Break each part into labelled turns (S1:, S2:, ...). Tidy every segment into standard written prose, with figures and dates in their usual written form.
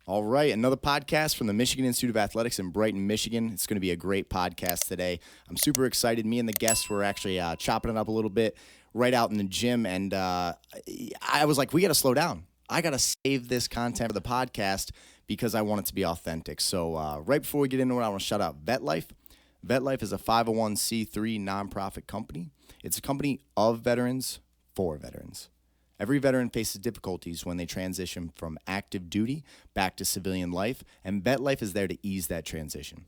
S1: All right, another podcast from the Michigan Institute of Athletics in Brighton, Michigan. It's going to be a great podcast today. I'm super excited. Me and the guests were actually chopping it up a little bit right out in the gym, and I was like, we got to slow down. I got to save this content for the podcast because I want it to be authentic. So right before we get into it, I want to shout out VetLife. VetLife is a 501c3 nonprofit company. It's a company of veterans for veterans. Every veteran faces difficulties when they transition from active duty back to civilian life, and VetLife is there to ease that transition.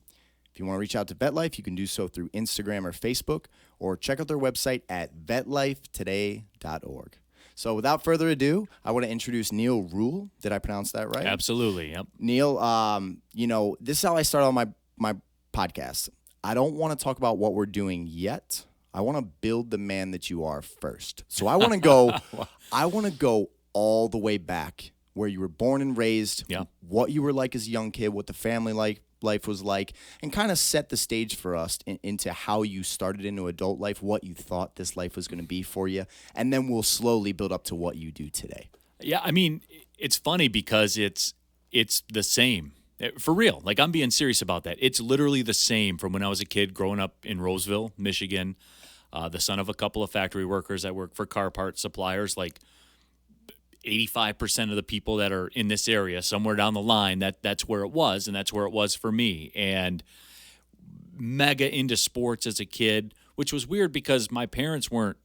S1: If you want to reach out to VetLife, you can do so through Instagram or Facebook, or check out their website at vetlifetoday.org. So without further ado, I want to introduce Neal Ruhl. Did I pronounce that right?
S2: Absolutely, yep.
S1: Neal, this is how I start on my podcast. I don't want to talk about what we're doing yet. I want to build the man that you are first. So I want to go all the way back where you were born and raised, what you were like as a young kid, what the family life was like, and kind of set the stage for us into how you started into adult life, what you thought this life was going to be for you, and then we'll slowly build up to what you do today.
S2: Yeah, I mean, it's funny because it's the same. For real. Like, I'm being serious about that. It's literally the same from when I was a kid growing up in Roseville, Michigan, the son of a couple of factory workers that work for car part suppliers. Like 85% of the people that are in this area, somewhere down the line, that's where it was, and that's where it was for me. And mega into sports as a kid, which was weird because my parents weren't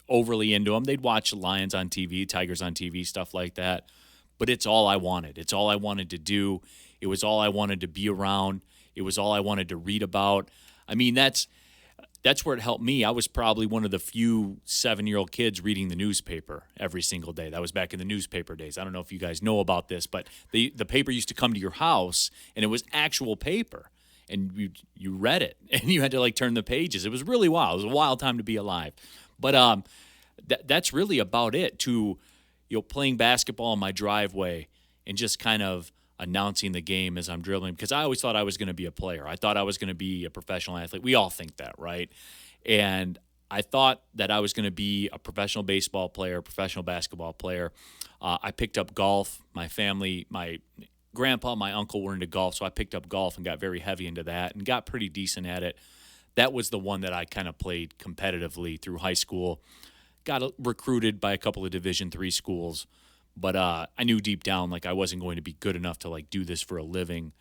S2: overly into them. They'd watch Lions on TV, Tigers on TV, stuff like that. But it's all I wanted. It's all I wanted to do. It was all I wanted to be around. It was all I wanted to read about. I mean, that's where it helped me. I was probably one of the few 7-year-old kids reading the newspaper every single day. That was back in the newspaper days. I don't know if you guys know about this, but the paper used to come to your house, and it was actual paper, and you read it, and you had to, like, turn the pages. It was really wild. It was a wild time to be alive. But that's really about it, playing basketball in my driveway and just kind of announcing the game as I'm dribbling, because I always thought I was going to be a player. I thought I was going to be a professional athlete. We all think that, right? And I thought that I was going to be a professional baseball player, professional basketball player. I picked up golf. My family, my grandpa, my uncle were into golf, so I picked up golf and got very heavy into that and got pretty decent at it. That was the one that I kind of played competitively through high school. Got recruited by a couple of Division III schools. But I knew deep down, like, I wasn't going to be good enough to, like, do this for a living.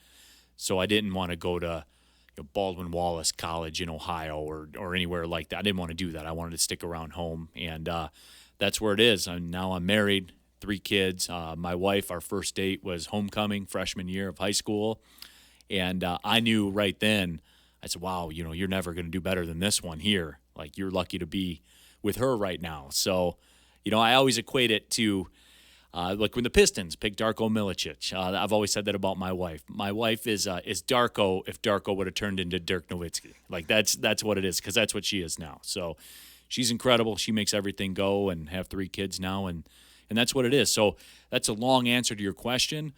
S2: So I didn't want to go to Baldwin Wallace College in Ohio or anywhere like that. I didn't want to do that. I wanted to stick around home. And that's where it is. And now I'm married, 3 kids. My wife, our first date was homecoming, freshman year of high school. And I knew right then, I said, wow, you're never going to do better than this one here. Like, you're lucky to be with her right now. So, I always equate it to like when the Pistons picked Darko Milicic. I've always said that about my wife. My wife is Darko if Darko would have turned into Dirk Nowitzki. Like, that's what it is, because that's what she is now. So she's incredible. She makes everything go, and have 3 kids now, and that's what it is. So that's a long answer to your question,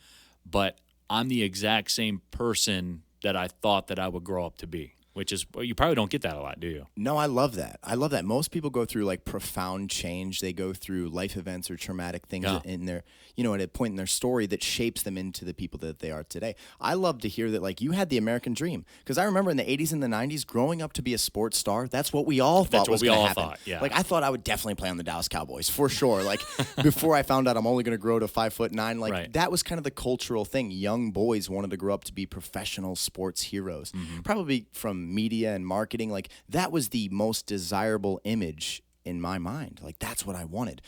S2: but I'm the exact same person that I thought that I would grow up to be. Which is, you probably don't get that a lot, do you?
S1: No, I love that. I love that. Most people go through, like, profound change. They go through life events or traumatic things in their, at a point in their story that shapes them into the people that they are today. I love to hear that, like, you had the American dream. Because I remember in the 80s and the 90s, growing up to be a sports star, that's what we all thought was going to happen.
S2: Thought, yeah.
S1: Like, I thought I would definitely play on the Dallas Cowboys, for sure. Like, before I found out I'm only going to grow to 5'9", like, right. That was kind of the cultural thing. Young boys wanted to grow up to be professional sports heroes. Mm-hmm. Probably from media and marketing. Like, that was the most desirable image in my mind. Like, that's what I wanted.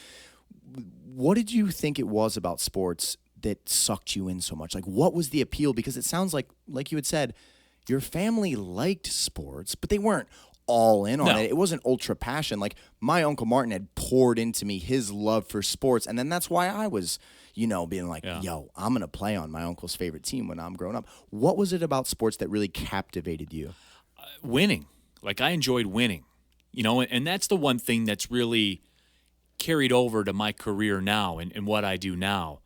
S1: What did you think it was about sports that sucked you in so much? Like, what was the appeal? Because it sounds like you had said, your family liked sports, but they weren't all in on it. It wasn't ultra passion. Like, my Uncle Martin had poured into me his love for sports, and then that's why I was, being like, yo, I'm going to play on my uncle's favorite team when I'm growing up. What was it about sports that really captivated you?
S2: Winning. Like, I enjoyed winning, and that's the one thing that's really carried over to my career now and what I do now.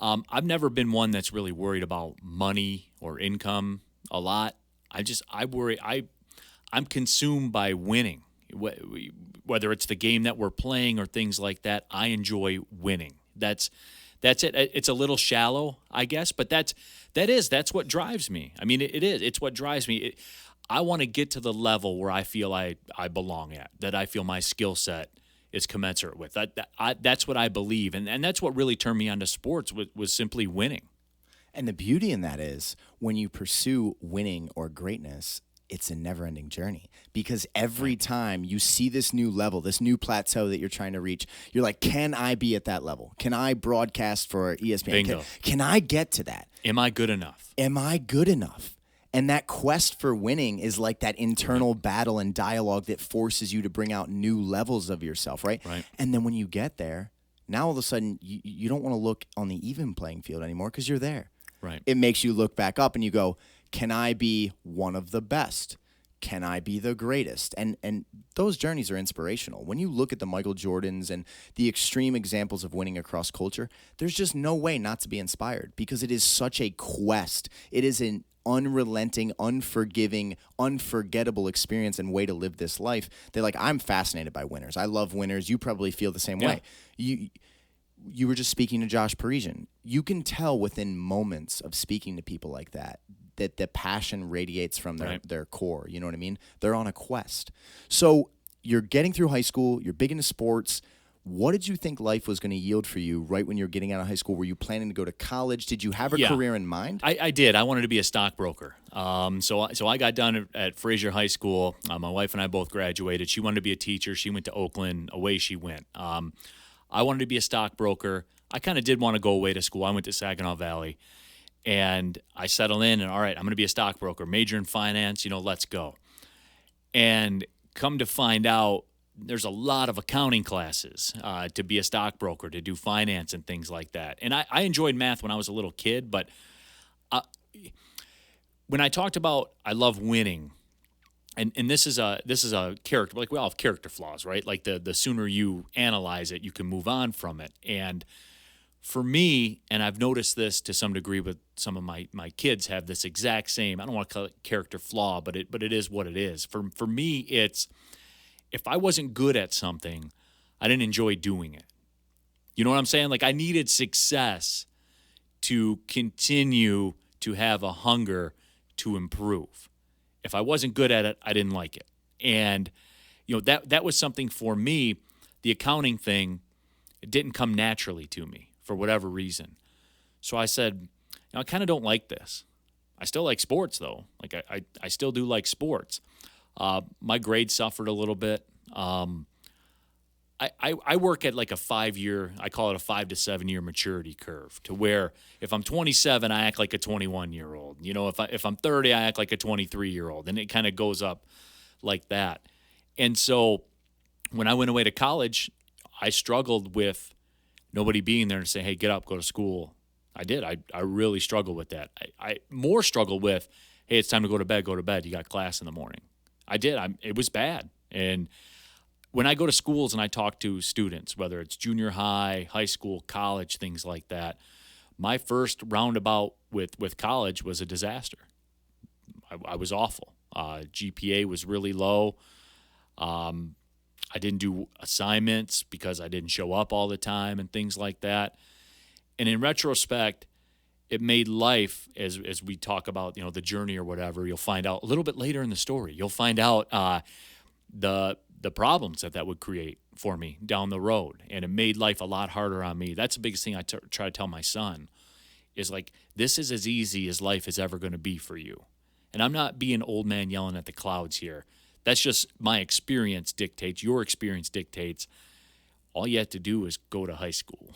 S2: I've never been one that's really worried about money or income a lot. I worry. I'm consumed by winning, whether it's the game that we're playing or things like that. I enjoy winning. That's That's it. It's a little shallow, I guess, but that's what drives me. I mean, it is. It's what drives me. I want to get to the level where I feel I belong at, that I feel my skill set is commensurate with. That's what I believe, and that's what really turned me onto sports was simply winning.
S1: And the beauty in that is when you pursue winning or greatness, it's a never-ending journey, because every time you see this new level, this new plateau that you're trying to reach, you're like, can I be at that level? Can I broadcast for ESPN?
S2: Bingo.
S1: Can I get to that?
S2: Am I good enough?
S1: Am I good enough? And that quest for winning is like that internal battle and dialogue that forces you to bring out new levels of yourself, right?
S2: Right.
S1: And then when you get there, now all of a sudden you don't want to look on the even playing field anymore because you're there.
S2: Right.
S1: It makes you look back up and you go, can I be one of the best? Can I be the greatest? And those journeys are inspirational. When you look at the Michael Jordans and the extreme examples of winning across culture, there's just no way not to be inspired, because it is such a quest. It is an unrelenting, unforgiving, unforgettable experience and way to live this life. They're like, I'm fascinated by winners. I love winners. You probably feel the same way. You were just speaking to Josh Parisian. You can tell within moments of speaking to people like that the passion radiates from their core. You know what I mean? They're on a quest. So you're getting through high school. You're big into sports. What did you think life was going to yield for you right when you're getting out of high school? Were you planning to go to college? Did you have a career in mind?
S2: I did. I wanted to be a stockbroker. So I got done at Fraser High School. My wife and I both graduated. She wanted to be a teacher. She went to Oakland. Away she went. I wanted to be a stockbroker. I kind of did want to go away to school. I went to Saginaw Valley. And I settled in, and all right, I'm going to be a stockbroker, major in finance, let's go. And come to find out, there's a lot of accounting classes to be a stockbroker, to do finance and things like that. And I enjoyed math when I was a little kid, but when I talked about I love winning, and this is a character, like we all have character flaws, right? Like the sooner you analyze it, you can move on from it. And for me, and I've noticed this to some degree with some of my kids, have this exact same, I don't want to call it character flaw, but it is what it is. For me, it's, if I wasn't good at something, I didn't enjoy doing it. You know what I'm saying? Like, I needed success to continue to have a hunger to improve. If I wasn't good at it, I didn't like it. And, that was something for me. The accounting thing, it didn't come naturally to me for whatever reason. So I said, I kind of don't like this. I still like sports, though. Like, I still do like sports. My grades suffered a little bit. I work at like a 5-year, I call it a 5 to 7 year maturity curve, to where if I'm 27, I act like a 21-year-old. If I'm 30, I act like a 23-year-old. And it kind of goes up like that. And so when I went away to college, I struggled with nobody being there and saying, hey, get up, go to school. I did. I really struggled with that. I more struggled with, hey, it's time to go to bed. You got class in the morning. I did. It was bad. And when I go to schools and I talk to students, whether it's junior high, high school, college, things like that, my first roundabout with college was a disaster. I was awful. GPA was really low. I didn't do assignments because I didn't show up all the time and things like that. And in retrospect, it made life, as we talk about, the journey or whatever, you'll find out a little bit later in the story, you'll find out the problems that would create for me down the road. And it made life a lot harder on me. That's the biggest thing I try to tell my son, is like, this is as easy as life is ever going to be for you. And I'm not being old man yelling at the clouds here. That's just my experience dictates, your experience dictates. All you have to do is go to high school.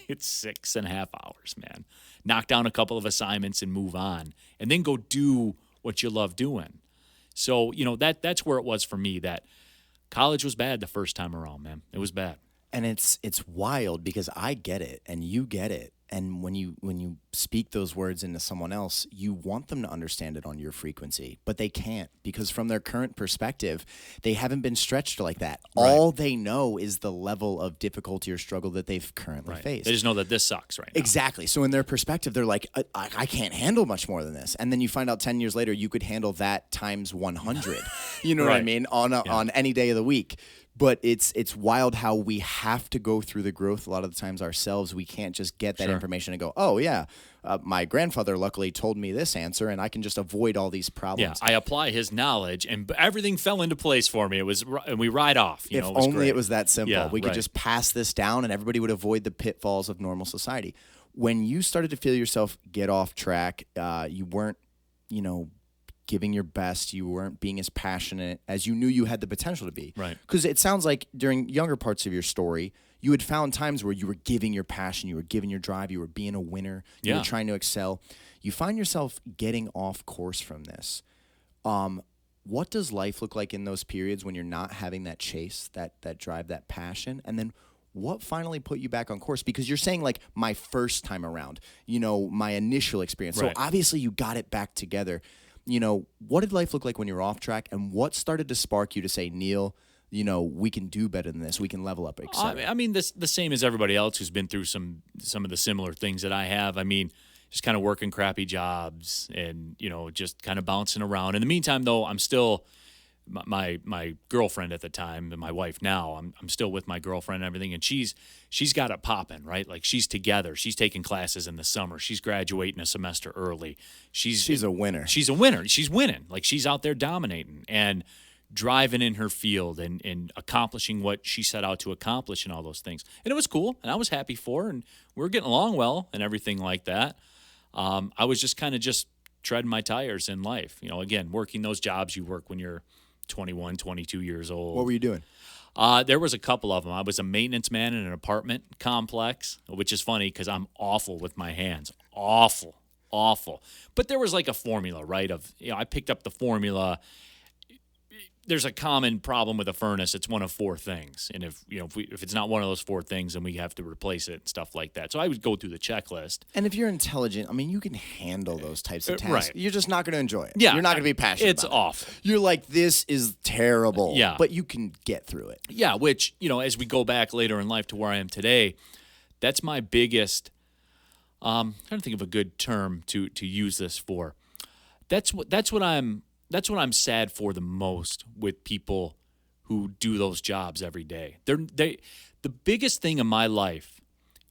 S2: It's 6.5 hours, man. Knock down a couple of assignments and move on. And then go do what you love doing. So, that's where it was for me, that college was bad the first time around, man. It was bad.
S1: And it's wild, because I get it and you get it. And when you speak those words into someone else, you want them to understand it on your frequency, but they can't, because from their current perspective, they haven't been stretched like that. Right. All they know is the level of difficulty or struggle that they've currently faced.
S2: They just know that this sucks right now.
S1: Exactly. So in their perspective, they're like, I can't handle much more than this. And then you find out 10 years later, you could handle that times 100. You know what I
S2: Right.
S1: mean? On any day of the week. But it's wild how we have to go through the growth a lot of the times ourselves. We can't just get that information and go, oh, yeah, my grandfather luckily told me this answer, and I can just avoid all these problems.
S2: Yeah, I apply his knowledge, and everything fell into place for me. And we ride off.
S1: If
S2: it was
S1: only
S2: great.
S1: it was that simple.
S2: Yeah,
S1: we could
S2: right.
S1: just pass this down, and everybody would avoid the pitfalls of normal society. When you started to feel yourself get off track, you weren't, giving your best. You weren't being as passionate as you knew you had the potential to be.
S2: Right.
S1: Because it sounds like during younger parts of your story, you had found times where you were giving your passion, you were giving your drive, you were being a winner, you were trying to excel. You find yourself getting off course from this. What does life look like in those periods when you're not having that chase, that drive, that passion? And then what finally put you back on course? Because you're saying, like, my first time around, my initial experience.
S2: Right.
S1: So obviously you got it back together. What did life look like when you were off track, and what started to spark you to say, Neal, we can do better than this. We can level up, etc.
S2: I mean, the same as everybody else who's been through some of the similar things that I have. I mean, just kind of working crappy jobs and, just kind of bouncing around. In the meantime, though, I'm still my girlfriend at the time, and my wife now. I'm still with my girlfriend and everything, and she's got it popping, right? Like, she's together. She's taking classes in the summer. She's graduating a semester early. She's
S1: a winner.
S2: She's a winner. She's winning. Like, she's out there dominating and driving in her field and accomplishing what she set out to accomplish and all those things. And it was cool, and I was happy for her, and we were getting along well and everything like that. I was just kind of treading my tires in life. Again, working those jobs you work when you're 21, 22 years old.
S1: What were you doing?
S2: There was a couple of them. I was a maintenance man in an apartment complex, which is funny because I'm awful with my hands. Awful. But there was like a formula, right? I picked up the formula. There's a common problem with a furnace. It's one of four things. And if it's not one of those four things, then we have to replace it and stuff like that. So I would go through the checklist.
S1: And if you're intelligent, you can handle those types of tasks.
S2: Right.
S1: You're just not going to enjoy it.
S2: Yeah.
S1: You're not going to be passionate
S2: It's
S1: about it.
S2: awful.
S1: You're like, this is terrible.
S2: Yeah.
S1: But you can get through it.
S2: Yeah, which, as we go back later in life to where I am today, that's my biggest I'm trying to think of a good term to use this for. That's what I'm sad for the most with people who do those jobs every day. The biggest thing in my life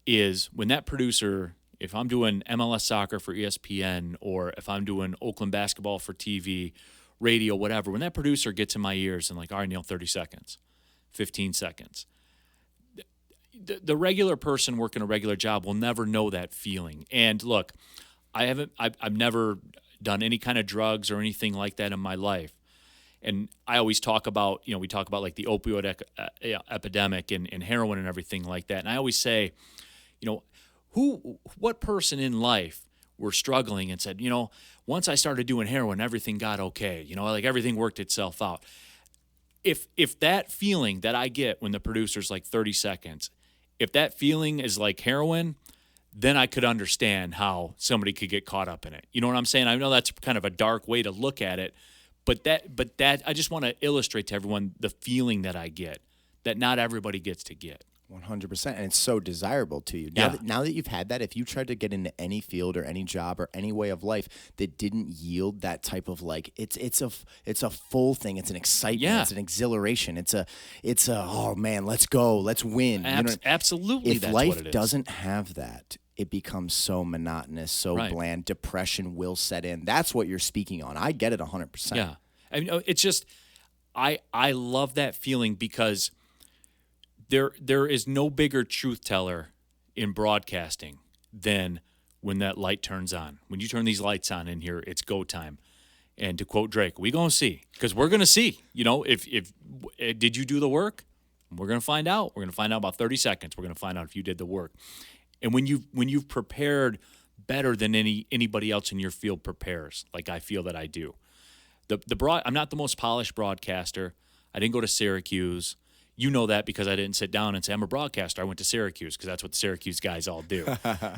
S2: is when that producer, if I'm doing MLS soccer for ESPN or if I'm doing Oakland basketball for TV, radio, whatever, when that producer gets in my ears and like, all right, Neal, 30 seconds, 15 seconds. The regular person working a regular job will never know that feeling. And look, I've never done any kind of drugs or anything like that in my life. And I always talk about, we talk about like the opioid epidemic and heroin and everything like that. And I always say, what person in life were struggling and said, once I started doing heroin, everything got okay. Like everything worked itself out. If that feeling that I get when the producer's like 30 seconds, if that feeling is like heroin, then I could understand how somebody could get caught up in it. You know what I'm saying? I know that's kind of a dark way to look at it, but that I just want to illustrate to everyone the feeling that I get that not everybody gets to get.
S1: 100%, and it's so desirable to you. Now that you've had that, if you tried to get into any field or any job or any way of life that didn't yield that type of like, it's a full thing. It's an excitement.
S2: Yeah.
S1: It's an exhilaration. It's a oh man, let's go, let's win.
S2: Absolutely,
S1: if
S2: that's
S1: life
S2: what it is.
S1: doesn't have that, it becomes so monotonous, so bland. Depression will set in. That's what you're speaking on. I get it 100%.
S2: Yeah, it's just I love that feeling because there is no bigger truth teller in broadcasting than when that light turns on. When you turn these lights on in here, it's go time. And to quote Drake, we gonna see, because we're gonna see. If did you do the work? We're gonna find out. We're gonna find out about 30 seconds. We're gonna find out if you did the work. And when you've prepared better than anybody else in your field prepares, like I feel that I do. I'm not the most polished broadcaster. I didn't go to Syracuse. You know that because I didn't sit down and say, I'm a broadcaster. I went to Syracuse because that's what the Syracuse guys all do.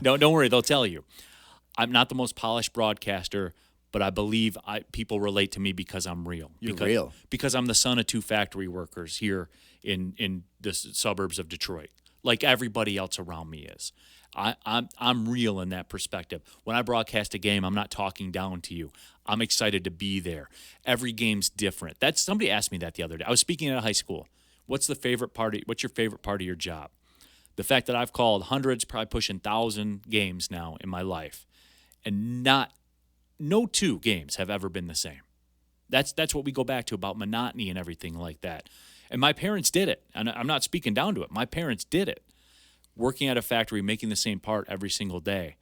S2: No, don't worry. They'll tell you. I'm not the most polished broadcaster, but I believe people relate to me because I'm real.
S1: Real.
S2: Because I'm the son of two factory workers here in the suburbs of Detroit, like everybody else around me is. I'm real in that perspective. When I broadcast a game, I'm not talking down to you. I'm excited to be there. Every game's different. Somebody asked me that the other day. I was speaking at a high school. What's your favorite part of your job? The fact that I've called hundreds, probably pushing 1,000 games now in my life, and no two games have ever been the same. That's what we go back to about monotony and everything like that. And my parents did it. And I'm not speaking down to it. My parents did it. Working at a factory, making the same part every single day.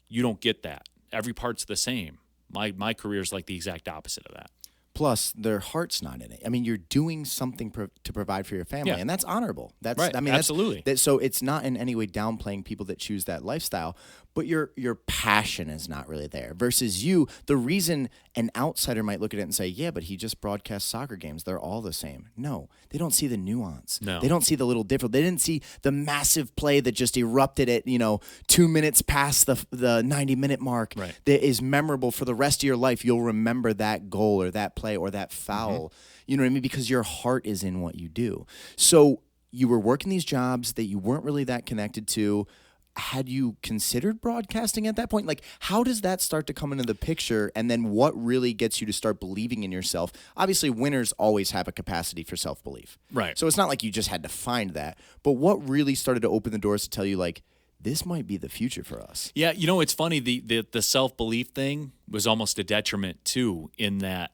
S2: You don't get that. Every part's the same. My career's like the exact opposite of that.
S1: Plus, their heart's not in it. I mean, you're doing something to provide for your family, and that's honorable. That's
S2: right.
S1: I mean,
S2: absolutely.
S1: So it's not in any way downplaying people that choose that lifestyle, but your passion is not really there. Versus you, the reason an outsider might look at it and say, "Yeah, but he just broadcasts soccer games. They're all the same." No, they don't see the nuance.
S2: No,
S1: they don't see the little difference. They didn't see the massive play that just erupted at 2 minutes past the 90-minute mark.
S2: Right.
S1: That is memorable for the rest of your life. You'll remember that goal or that play or that foul, you know what I mean? Because your heart is in what you do. So you were working these jobs that you weren't really that connected to. Had you considered broadcasting at that point? Like, how does that start to come into the picture? And then what really gets you to start believing in yourself? Obviously, winners always have a capacity for self-belief.
S2: Right.
S1: So it's not like you just had to find that. But what really started to open the doors to tell you, like, this might be the future for us?
S2: Yeah, it's funny. The self-belief thing was almost a detriment, too, in that,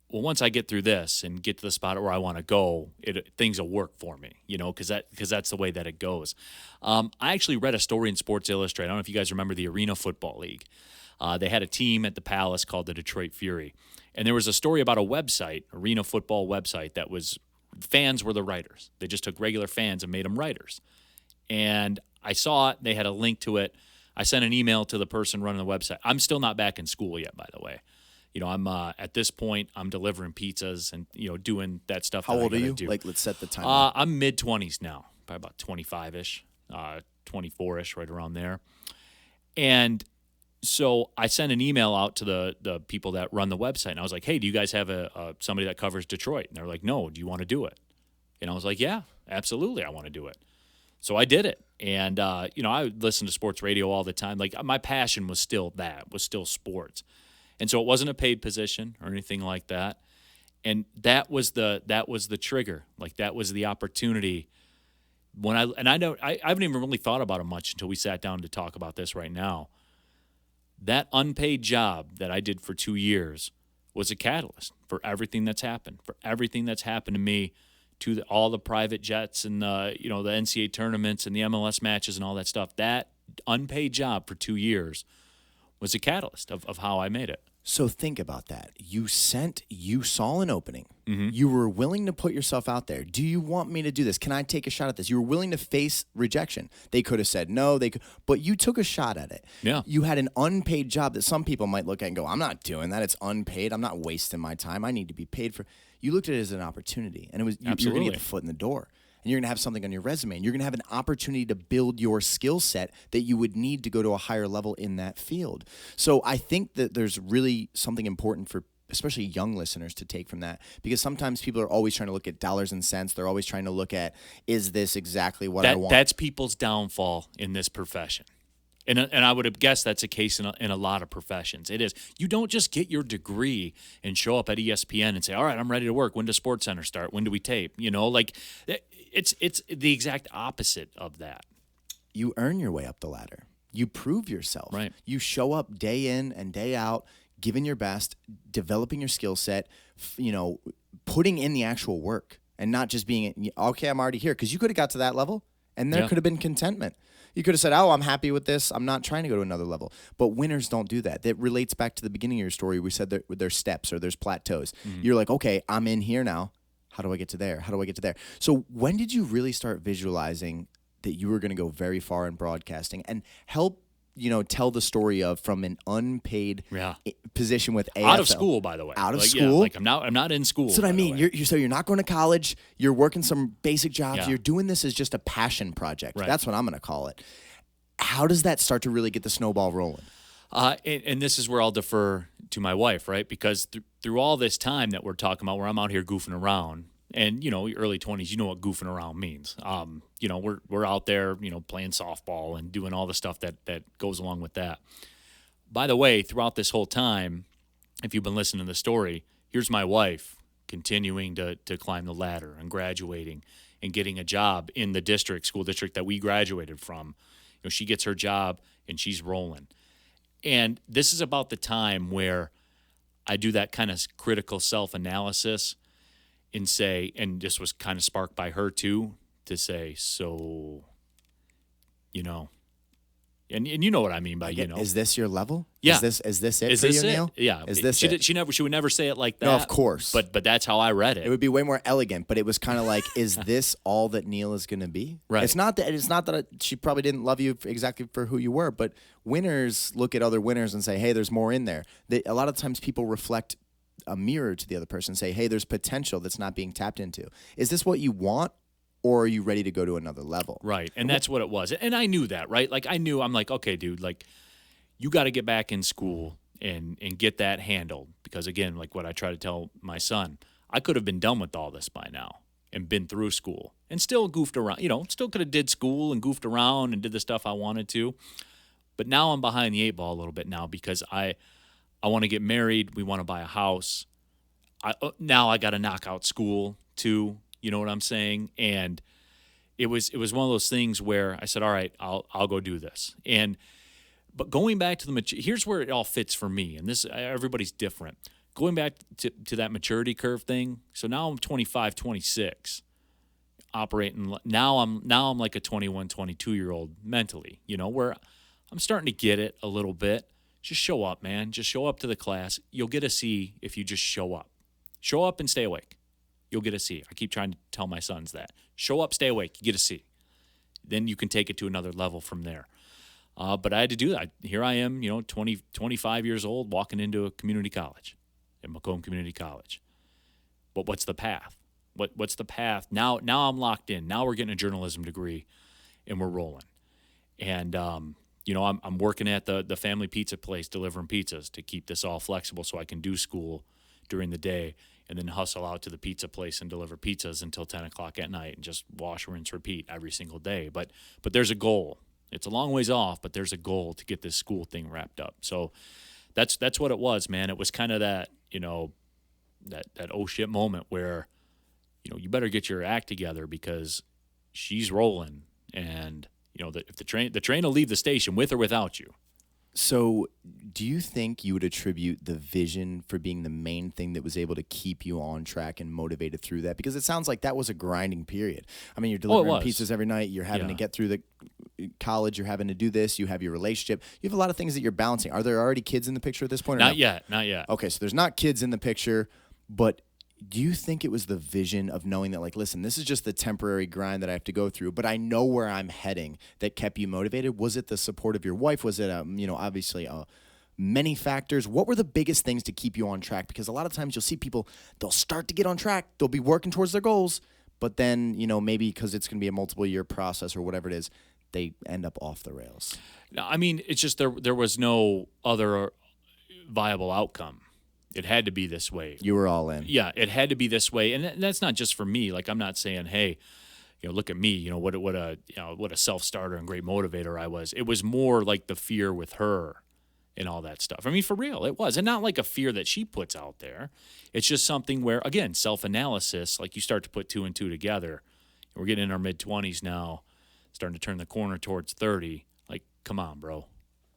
S2: well, once I get through this and get to the spot where I want to go, things will work for me, because that's the way that it goes. I actually read a story in Sports Illustrated. I don't know if you guys remember the Arena Football League. They had a team at the Palace called the Detroit Fury. And there was a story about a website, Arena Football website, that was fans were the writers. They just took regular fans and made them writers. And I saw it. They had a link to it. I sent an email to the person running the website. I'm still not back in school yet, by the way. I'm at this point, I'm delivering pizzas and, doing that stuff.
S1: How old are you?
S2: Do.
S1: Like, let's set the time.
S2: I'm mid-20s now, probably about 25-ish, 24-ish, right around there. And so I sent an email out to the people that run the website, and I was like, hey, do you guys have somebody that covers Detroit? And they're like, no, do you want to do it? And I was like, yeah, absolutely, I want to do it. So I did it. And, I would listen to sports radio all the time. Like, my passion was still sports. And so it wasn't a paid position or anything like that. And that was the trigger. Like, that was the opportunity. I haven't even really thought about it much until we sat down to talk about this right now. That unpaid job that I did for 2 years was a catalyst for everything that's happened, to me, to all the private jets and the NCAA tournaments and the MLS matches and all that stuff. That unpaid job for 2 years was a catalyst of how I made it.
S1: So think about that. You saw an opening.
S2: Mm-hmm.
S1: You were willing to put yourself out there. Do you want me to do this? Can I take a shot at this? You were willing to face rejection. They could have said no, but you took a shot at it.
S2: Yeah.
S1: You had an unpaid job that some people might look at and go, I'm not doing that. It's unpaid. I'm not wasting my time. I need to be paid for. You looked at it as an opportunity, and you're going to get the foot in the door. And you're going to have something on your resume, and you're going to have an opportunity to build your skill set that you would need to go to a higher level in that field. So I think that there's really something important for especially young listeners to take from that, because sometimes people are always trying to look at dollars and cents. They're always trying to look at, is this exactly what I want?
S2: That's people's downfall in this profession. And I would have guessed that's a case in a lot of professions. It is. You don't just get your degree and show up at ESPN and say, all right, I'm ready to work. When does SportsCenter start? When do we tape? It's the exact opposite of that.
S1: You earn your way up the ladder. You prove yourself.
S2: Right.
S1: You show up day in and day out, giving your best, developing your skill set, putting in the actual work and not just being, okay, I'm already here. Because you could have got to that level and there could have been contentment. You could have said, oh, I'm happy with this. I'm not trying to go to another level. But winners don't do that. That relates back to the beginning of your story. We said that there's steps or there's plateaus. Mm-hmm. You're like, okay, I'm in here now. How do I get to there? How do I get to there? So when did you really start visualizing that you were going to go very far in broadcasting and help, tell the story of from an unpaid position with AFL?
S2: Out of school, by the way.
S1: Out of school?
S2: I'm not in school.
S1: That's what I mean. You're not going to college. You're working some basic jobs.
S2: Yeah.
S1: You're doing this as just a passion project.
S2: Right.
S1: That's what I'm going to call it. How does that start to really get the snowball rolling?
S2: And this is where I'll defer to my wife, right? Because through all this time that we're talking about, where I'm out here goofing around, And, early 20s, you know what goofing around means. We're out there, playing softball and doing all the stuff that goes along with that. By the way, throughout this whole time, if you've been listening to the story, here's my wife continuing to climb the ladder and graduating and getting a job in the school district that we graduated from. She gets her job and she's rolling. And this is about the time where I do that kind of critical self-analysis and say, and this was kind of sparked by her too, to say, so, and you know what I mean by,
S1: Is this your level?
S2: Yeah.
S1: Is this it for you, Neal?
S2: Yeah.
S1: Is this it?
S2: She would never say it like that.
S1: No, of course.
S2: But that's how I read it.
S1: It would be way more elegant, but it was kind of like, is this all that Neal is going to be?
S2: Right.
S1: It's not that she probably didn't love you exactly for who you were, but winners look at other winners and say, hey, there's more in there. A lot of times people reflect a mirror to the other person and say, hey, there's potential that's not being tapped into. Is this what you want? Or are you ready to go to another level?
S2: Right, and that's what it was. And I knew that, right? Like, I'm like, okay, dude, like, you got to get back in school and get that handled. Because, again, like what I try to tell my son, I could have been done with all this by now and been through school and still goofed around. Still could have did school and goofed around and did the stuff I wanted to. But now I'm behind the eight ball a little bit now because I want to get married. We want to buy a house. Now I got to knock out school, too. You know what I'm saying? And it was one of those things where I said, all right, I'll go do this. But going back to here's where it all fits for me. And this, everybody's different. Going back to that maturity curve thing. So now I'm 25, 26, operating. Now I'm like a 21, 22-year-old mentally, where I'm starting to get it a little bit. Just show up, man. Just show up to the class. You'll get a C if you just show up. Show up and stay awake. You'll get a C. I keep trying to tell my sons that. Show up, stay awake, you get a C. Then you can take it to another level from there. But I had to do that. Here I am, 25 years old, walking into a community college, at Macomb Community College. But what's the path? What's the path? Now I'm locked in. Now we're getting a journalism degree, and we're rolling. And, I'm working at the family pizza place delivering pizzas to keep this all flexible so I can do school during the day and then hustle out to the pizza place and deliver pizzas until 10 o'clock at night and just wash, rinse, repeat every single day. But there's a goal. It's a long ways off, but there's a goal to get this school thing wrapped up. So that's what it was, man. It was kind of that, that oh shit moment where, you better get your act together because she's rolling and, if the train will leave the station with or without you.
S1: So do you think you would attribute the vision for being the main thing that was able to keep you on track and motivated through that? Because it sounds like that was a grinding period. I mean, you're delivering pizzas every night. You're having to get through the college. You're having to do this. You have your relationship. You have a lot of things that you're balancing. Are there already kids in the picture at this point? Or
S2: Not yet.
S1: Okay, so there's not kids in the picture, but do you think it was the vision of knowing that, like, listen, this is just the temporary grind that I have to go through, but I know where I'm heading that kept you motivated? Was it the support of your wife? Was it, obviously many factors? What were the biggest things to keep you on track? Because a lot of times you'll see people, they'll start to get on track. They'll be working towards their goals, but then, maybe because it's going to be a multiple-year process or whatever it is, they end up off the rails.
S2: I mean, it's just there was no other viable outcome. It had to be this way.
S1: You were all in.
S2: Yeah, it had to be this way, and that's not just for me. Like, I'm not saying, hey, look at me. What a self-starter and great motivator I was. It was more like the fear with her and all that stuff. I mean, for real, it was, and not like a fear that she puts out there. It's just something where, again, self-analysis. Like, you start to put two and two together. We're getting in our mid-20s now, starting to turn the corner towards 30. Like, come on, bro.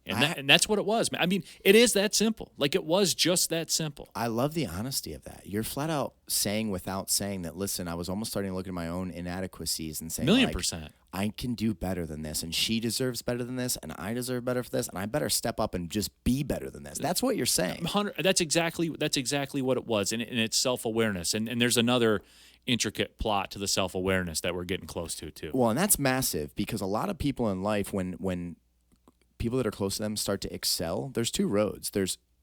S2: And that's what it was, man. I mean, it is that simple. Like, it was just that simple.
S1: I love the honesty of that. You're flat out saying without saying that, listen, I was almost starting to look at my own inadequacies and saying,
S2: 1,000,000%.
S1: I can do better than this, and she deserves better than this, and I deserve better for this, and I better step up and just be better than this. That's what you're saying.
S2: That's exactly what it was, and it's self-awareness. And there's another intricate plot to the self-awareness that we're getting close to, too.
S1: Well, and that's massive because a lot of people in life, when people that are close to them start to excel, there's two roads.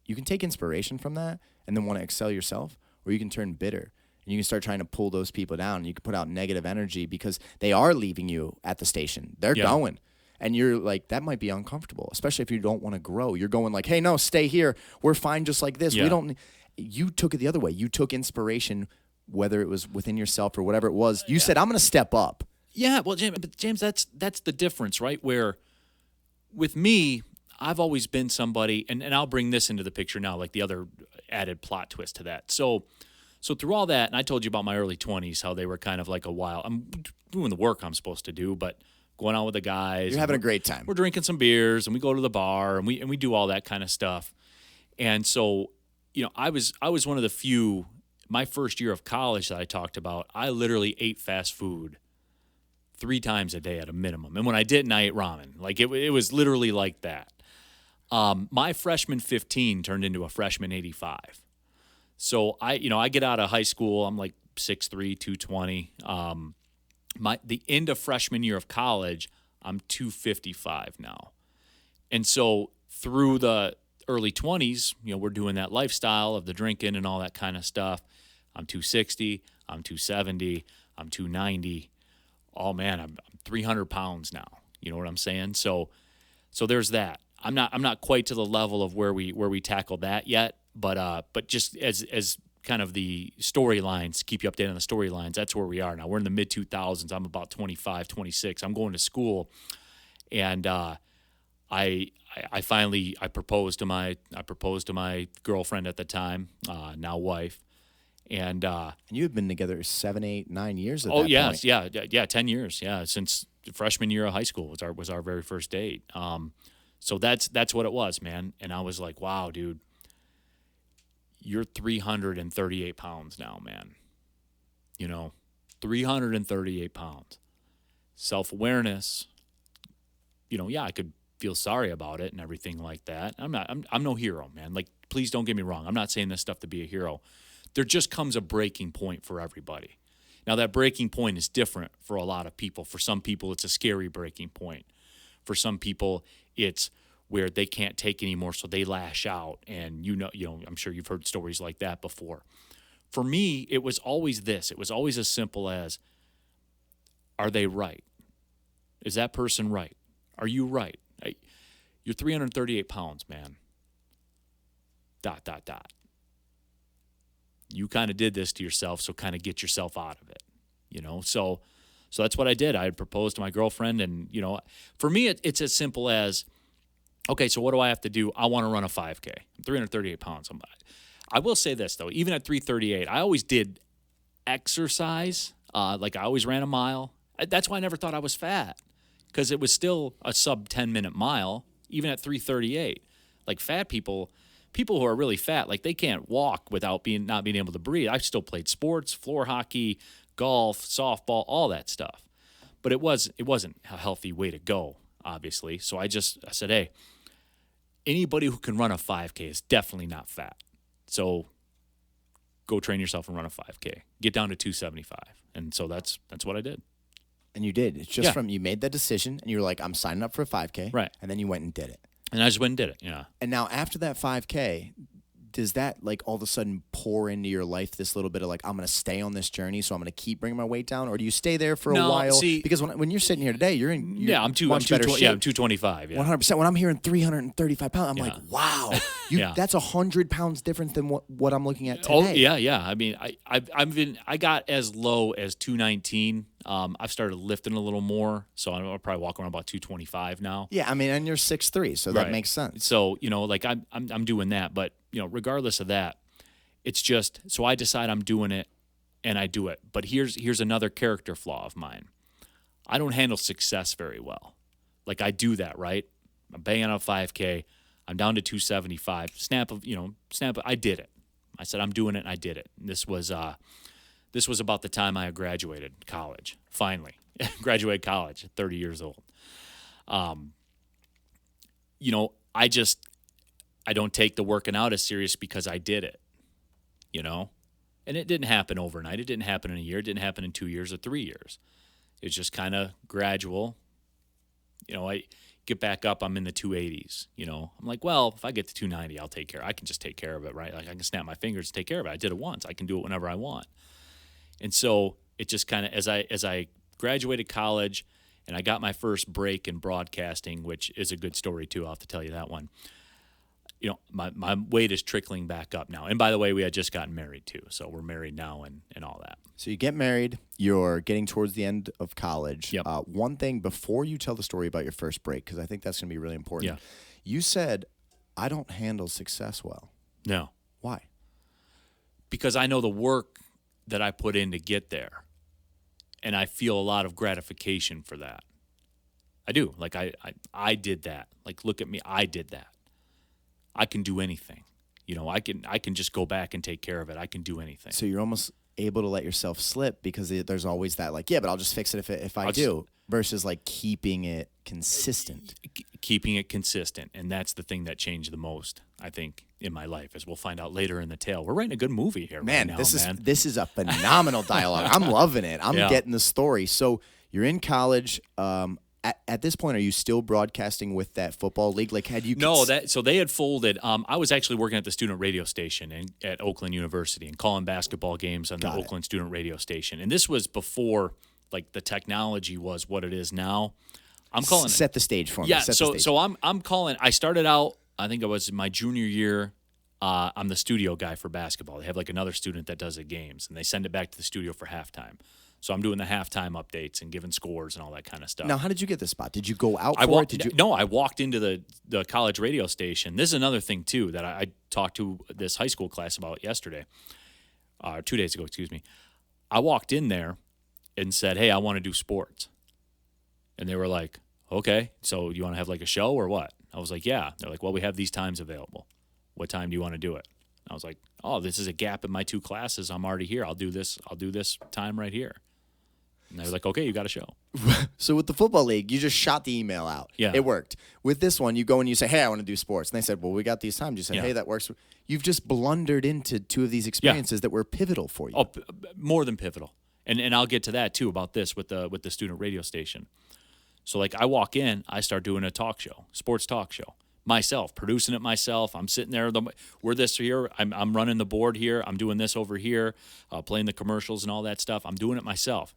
S1: You can take inspiration from that and then want to excel yourself, or you can turn bitter and you can start trying to pull those people down. And you can put out negative energy because they are leaving you at the station. They're going. And you're like, that might be uncomfortable, especially if you don't want to grow. You're going like, hey, no, stay here. We're fine just like this.
S2: Yeah.
S1: You took it the other way. You took inspiration whether it was within yourself or whatever it was, you said, I'm going to step up.
S2: Yeah, well, James, that's the difference, right? Where with me, I've always been somebody, and I'll bring this into the picture now, like the other added plot twist to that. So through all that, and I told you about my early 20s, how they were kind of like a while. I'm doing the work I'm supposed to do, but going out with the guys.
S1: You're having a great time.
S2: We're drinking some beers, and we go to the bar, and we do all that kind of stuff. And so, I was one of the few, my first year of college that I talked about, I literally ate fast food 3 times a day at a minimum. And when I didn't, I ate ramen. Like it was literally like that. My freshman 15 turned into a freshman 85. So I get out of high school, I'm like 6'3", 220. The end of freshman year of college, I'm 255 now. And so through the early 20s, we're doing that lifestyle of the drinking and all that kind of stuff. I'm 260, I'm 270, I'm 290. Oh man, I'm 300 pounds now. You know what I'm saying? So there's that. I'm not quite to the level of where we tackle that yet, but just as kind of the storylines, keep you updated on the storylines, that's where we are now. We're in the mid 2000s. I'm about 25, 26. I'm going to school, and I proposed to my girlfriend at the time, now wife, and
S1: you have been together 7, 8, 9 years.
S2: Oh yes, point. yeah, 10 years, yeah, since freshman year of high school was our very first date. So that's what it was, man. And I was like, wow, dude, you're 338 pounds now, man. 338 pounds. Self-awareness. Yeah, I could feel sorry about it and everything like that. I'm no hero, man. Like, please don't get me wrong. I'm not saying this stuff to be a hero. There just comes a breaking point for everybody. Now, that breaking point is different for a lot of people. For some people, it's a scary breaking point. For some people, it's where they can't take anymore, so they lash out. And I'm sure you've heard stories like that before. For me, it was always this. It was always as simple as, are they right? Is that person right? Are you right? You're 338 pounds, man. ... You kind of did this to yourself, so kind of get yourself out of it, So that's what I did. I had proposed to my girlfriend, and, for me, it's as simple as, okay, so what do I have to do? I want to run a 5K. I'm 338 pounds. I will say this, though. Even at 338, I always did exercise. Like, I always ran a mile. That's why I never thought I was fat, because it was still a sub 10-minute mile, even at 338. Like, fat people who are really fat, like, they can't walk without not being able to breathe. I still played sports, floor hockey, golf, softball, all that stuff. But it wasn't a healthy way to go, obviously. So I said, hey, anybody who can run a 5K is definitely not fat. So go train yourself and run a 5K. Get down to 275. And so that's what I did.
S1: And you did. It's just you made that decision, and you were like, I'm signing up for a 5K.
S2: Right.
S1: And then you went and did it.
S2: And I just went and did it, yeah.
S1: And now after that 5K, does that, like, all of a sudden pour into your life this little bit of, like, I'm going to stay on this journey, so I'm going to keep bringing my weight down? Or do you stay there for a while? Because when you're sitting here today, you're
S2: I'm 225. Yeah.
S1: 100%. When I'm hearing 335 pounds, I'm like, wow. That's 100 pounds different than what I'm looking at today.
S2: Oh, yeah. I mean, I got as low as 219. I've started lifting a little more, so I'll probably walk around about 225 now.
S1: Yeah, I mean, and you're 6'3", so that makes sense.
S2: So, like, I'm doing that, but, regardless of that, it's just, so I decide I'm doing it, and I do it. But here's another character flaw of mine. I don't handle success very well. Like, I do that, right? I'm banging out 5K. I'm down to 275. I did it. I said, I'm doing it, and I did it. And this was about the time I had graduated college, finally. Graduated college at 30 years old. I don't take the working out as serious because I did it, And it didn't happen overnight. It didn't happen in a year. It didn't happen in 2 years or 3 years. It's just kind of gradual. I get back up, I'm in the 280s, I'm like, well, if I get to 290, I can just take care of it, right? Like, I can snap my fingers and take care of it. I did it once. I can do it whenever I want. And so it just kind of, as I graduated college and I got my first break in broadcasting, which is a good story too, I'll have to tell you that one. my weight is trickling back up now. And by the way, we had just gotten married too. So we're married now and all that.
S1: So you get married, you're getting towards the end of college.
S2: Yep.
S1: One thing before you tell the story about your first break, because I think that's going to be really important.
S2: Yeah.
S1: You said, I don't handle success well.
S2: No.
S1: Why?
S2: Because I know the work that I put in to get there. And I feel a lot of gratification for that. I do. Like I did that. Like, look at me. I did that. I can do anything. I can just go back and take care of it. I can do anything.
S1: So you're almost able to let yourself slip because there's always that like, yeah, but I'll just fix it if I do, versus like keeping it consistent.
S2: Keeping it consistent. And that's the thing that changed the most, I think, in my life, as we'll find out later in the tale. We're writing a good movie here.
S1: Man,
S2: right now,
S1: this is a phenomenal dialogue. I'm loving it. I'm getting the story. So you're in college. At this point, are you still broadcasting with that football league? Like, had you?
S2: No, so they had folded. I was actually working at the student radio station at Oakland University and calling basketball games on the Oakland student radio station. And this was before like the technology was what it is now. I'm calling
S1: set the stage for me.
S2: Yeah, so I'm calling. I started out. I think it was my junior year. I'm the studio guy for basketball. They have like another student that does the games, and they send it back to the studio for halftime. So I'm doing the halftime updates and giving scores and all that kind of stuff.
S1: Now, how did you get this spot? Did you go out for it?
S2: No, I walked into the college radio station. This is another thing, too, that I talked to this high school class about yesterday, 2 days ago, excuse me. I walked in there and said, hey, I want to do sports. And they were like, okay, so you want to have like a show or what? I was like, yeah. They're like, well, we have these times available. What time do you want to do it? I was like, oh, this is a gap in my two classes. I'm already here. I'll do this time right here. And they were like, okay, you got a show.
S1: So with the football league, you just shot the email out.
S2: Yeah.
S1: It worked. With this one, you go and you say, hey, I want to do sports. And they said, well, we got these times. You said, hey, that works. You've just blundered into two of these experiences that were pivotal for you.
S2: Oh, more than pivotal. And I'll get to that, too, about this with the student radio station. So, like, I walk in, I start doing a talk show, sports talk show. Myself, producing it myself. I'm sitting there. We're this here. I'm running the board here. I'm doing this over here, playing the commercials and all that stuff. I'm doing it myself.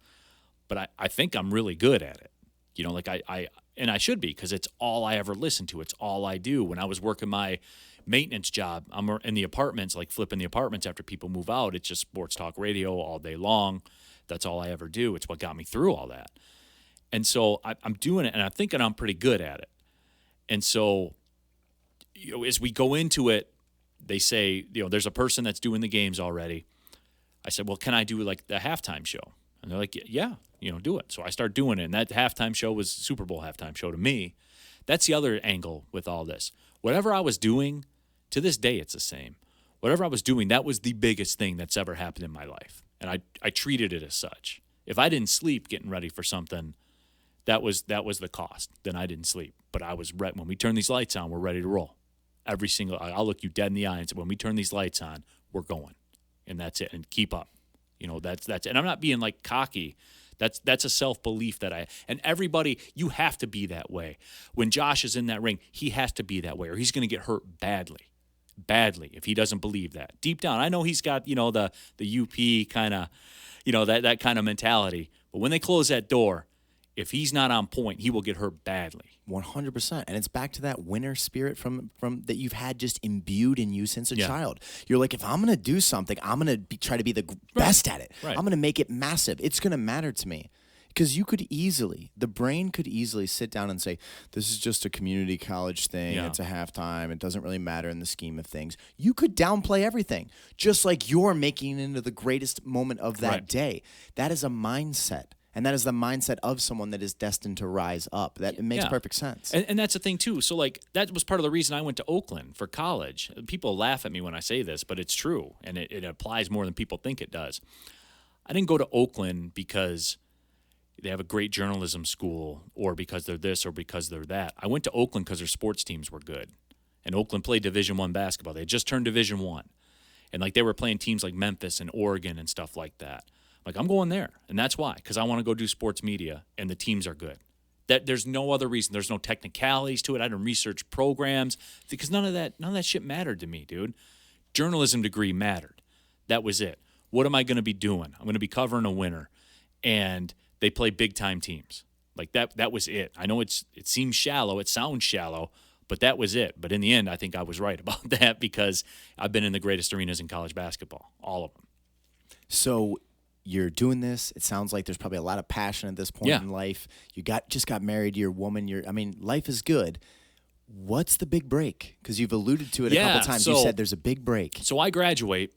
S2: But I think I'm really good at it. Like and I should be, because it's all I ever listen to. It's all I do. When I was working my maintenance job, I'm in the apartments, like flipping the apartments after people move out. It's just sports talk radio all day long. That's all I ever do. It's what got me through all that. And so I'm doing it, and I'm thinking I'm pretty good at it. And so as we go into it, they say, there's a person that's doing the games already. I said, well, can I do like the halftime show? And they're like, yeah, do it. So I start doing it. And that halftime show was Super Bowl halftime show to me. That's the other angle with all this. Whatever I was doing, to this day, it's the same. Whatever I was doing, that was the biggest thing that's ever happened in my life. And I treated it as such. If I didn't sleep getting ready for something, that was the cost. Then I didn't sleep. But I was ready. When we turn these lights on, we're ready to roll. I'll look you dead in the eye and say, when we turn these lights on, we're going. And that's it. And keep up. That's it. And I'm not being like cocky. That's a self-belief and everybody, you have to be that way. When Josh is in that ring, he has to be that way, or he's going to get hurt badly, if he doesn't believe that. Deep down, I know he's got, the UP kind of, that kind of mentality. But when they close that door, if he's not on point, he will get hurt badly.
S1: 100%. And it's back to that winner spirit from that you've had just imbued in you since a child. You're like, if I'm going to do something, I'm going to try to be the best at it.
S2: Right.
S1: I'm going to make it massive. It's going to matter to me. Because the brain could easily sit down and say, this is just a community college thing.
S2: Yeah.
S1: It's a halftime. It doesn't really matter in the scheme of things. You could downplay everything, just like you're making it into the greatest moment of that day. That is a mindset. And that is the mindset of someone that is destined to rise up. It makes perfect sense.
S2: And that's the thing, too. So, like, that was part of the reason I went to Oakland for college. People laugh at me when I say this, but it's true. And it applies more than people think it does. I didn't go to Oakland because they have a great journalism school or because they're this or because they're that. I went to Oakland because their sports teams were good. And Oakland played Division I basketball. They had just turned Division I. And, like, they were playing teams like Memphis and Oregon and stuff like that. Like, I'm going there, and that's why, because I want to go do sports media, and the teams are good. There's no other reason. There's no technicalities to it. I didn't research programs because none of that shit mattered to me, dude. Journalism degree mattered. That was it. What am I going to be doing? I'm going to be covering a winner, and they play big-time teams. Like, that was it. I know it seems shallow. It sounds shallow, But that was it. But in the end, I think I was right about that because I've been in the greatest arenas in college basketball, all of them.
S1: So you're doing this. It sounds like there's probably a lot of passion at this point in life. You just got married to your woman. Life is good. What's the big break? Because you've alluded to it a couple times. You said there's a big break.
S2: So I graduate,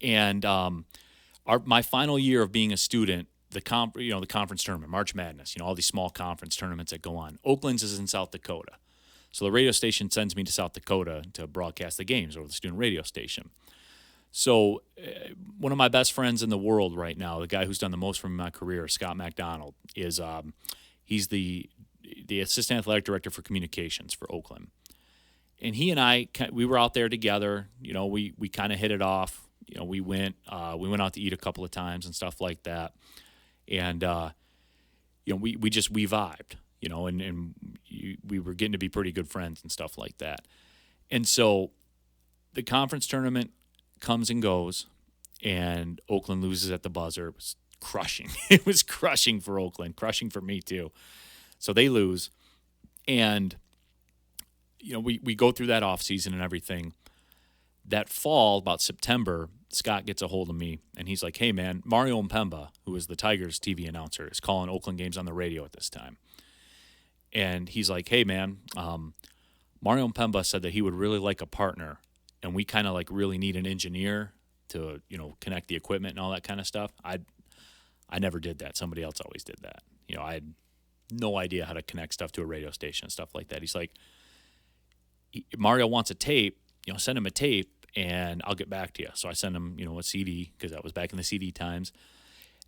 S2: and my final year of being a student, the conference tournament, March Madness, all these small conference tournaments that go on. Oakland's is in South Dakota. So the radio station sends me to South Dakota to broadcast the games over the student radio station. So one of my best friends in the world right now, the guy who's done the most for me in my career, Scott Mcdonald, is he's the assistant athletic director for communications for Oakland. And he and I, we were out there together. We kind of hit it off. We went out to eat a couple of times and stuff like that. And we vibed. We were getting to be pretty good friends and stuff like that. And so the conference tournament comes and goes, and Oakland loses at the buzzer. It was crushing. It was crushing for Oakland, crushing for me too. So they lose, and we go through that off season and everything. That fall, about September, Scott gets a hold of me, and he's like, "Hey man, Mario Mpemba, who is the Tigers TV announcer, is calling Oakland games on the radio at this time." And he's like, "Hey man, Mario Mpemba said that he would really like a partner, and we kind of like really need an engineer to connect the equipment and all that kind of stuff." I never did that. Somebody else always did that. I had no idea how to connect stuff to a radio station and stuff like that. He's like, "Mario wants a tape. Send him a tape, and I'll get back to you." So I send him a CD, because that was back in the CD times.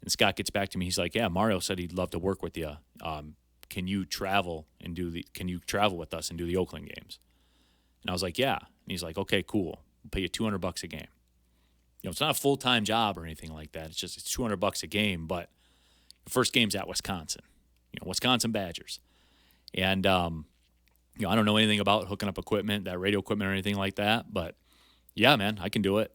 S2: And Scott gets back to me. He's like, "Yeah, Mario said he'd love to work with you. Can you travel with us and do the Oakland games?" And I was like, "Yeah." And he's like, "Okay, cool. We'll pay you $200 a game." It's not a full-time job or anything like that. It's $200 a game, but the first game's at Wisconsin, Wisconsin Badgers. And, I don't know anything about hooking up equipment, that radio equipment or anything like that, but yeah, man, I can do it.